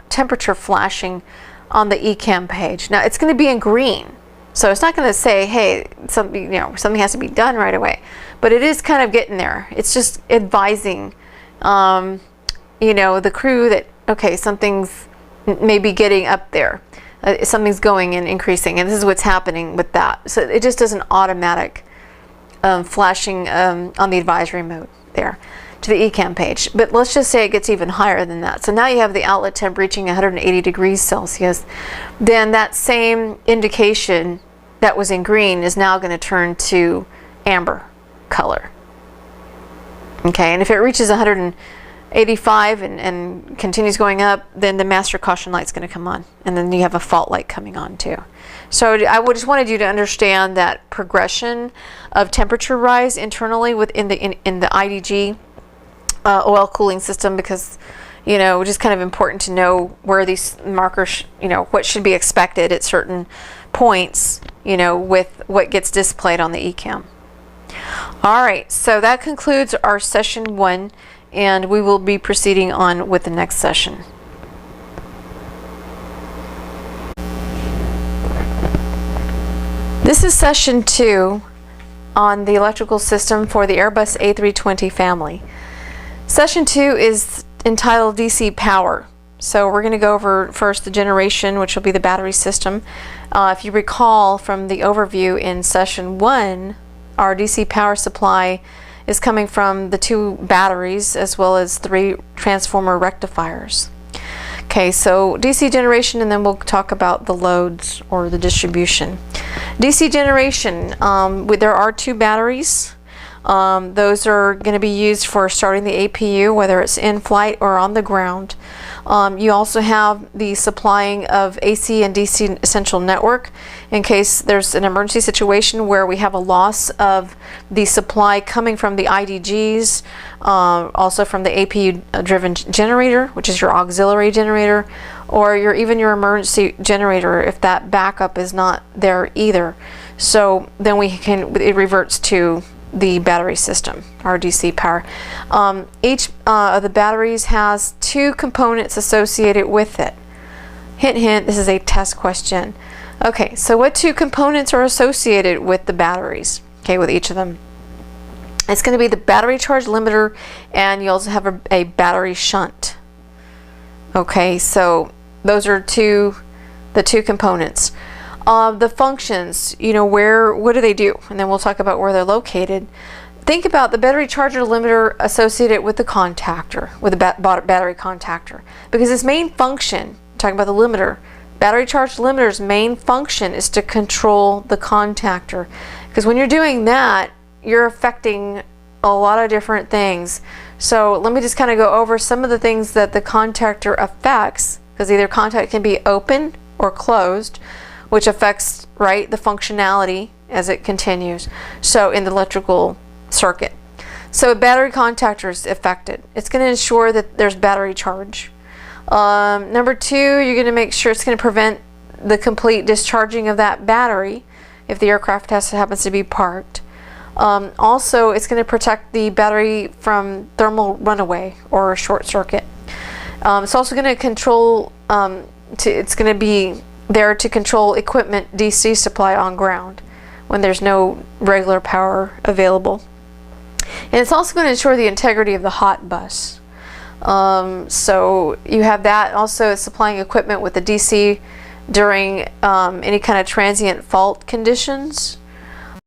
temperature flashing on the ECAM page. Now it's going to be in green, so it's not going to say, hey, something has to be done right away, but it is kind of getting there. It's just advising the crew that, okay, something's maybe getting up there. Something's going and increasing, and this is what's happening with that. So it just does an automatic flashing on the advisory mode there to the ECAM page. But let's just say it gets even higher than that. So now you have the outlet temp reaching 180 degrees Celsius. Then that same indication that was in green is now going to turn to amber color. Okay, and if it reaches 185 and continues going up, then the master caution light is going to come on, and then you have a fault light coming on too. So I just wanted you to understand that progression of temperature rise internally within in the IDG oil cooling system, because you know, just kind of important to know where these markers, you know, what should be expected at certain points, you know, with what gets displayed on the ECAM. All right, so that concludes our session 1, and we will be proceeding on with the next session. This is session 2 on the electrical system for the Airbus A320 family. Session 2 is entitled DC Power. So we're going to go over first the generation, which will be the battery system. If you recall from the overview in session 1, our DC power supply is coming from the 2 batteries as well as 3 transformer rectifiers. Okay, so DC generation, and then we'll talk about the loads or the distribution. DC generation, there are 2 batteries. Those are going to be used for starting the APU, whether it's in flight or on the ground. You also have the supplying of AC and DC essential network in case there's an emergency situation where we have a loss of the supply coming from the IDGs, also from the APU driven generator, which is your auxiliary generator, or even your emergency generator if that backup is not there either. So then it reverts to the battery system, our DC power. Each of the batteries has 2 components associated with it. Hint, hint, this is a test question. Okay, so what 2 components are associated with the batteries? Okay, with each of them. It's going to be the battery charge limiter, and you also have a battery shunt. Okay, so those are the 2 components. The functions, you know, what do they do? And then we'll talk about where they're located. Think about the battery charger limiter associated with the contactor, with the battery contactor. Because its main function, talking about the limiter, battery charge limiter's main function is to control the contactor. Because when you're doing that, you're affecting a lot of different things. So let me just kind of go over some of the things that the contactor affects, because either contact can be open or closed, which affects, right, the functionality as it continues. So in the electrical circuit. So a battery contactor is affected. It's going to ensure that there's battery charge. Number 2, you're going to make sure it's going to prevent the complete discharging of that battery if the aircraft happens to be parked. Also, it's going to protect the battery from thermal runaway or short circuit. It's also going to control, it's going to be there to control equipment DC supply on ground when there's no regular power available. And it's also going to ensure the integrity of the hot bus. So you have that. Also supplying equipment with the DC during any kind of transient fault conditions.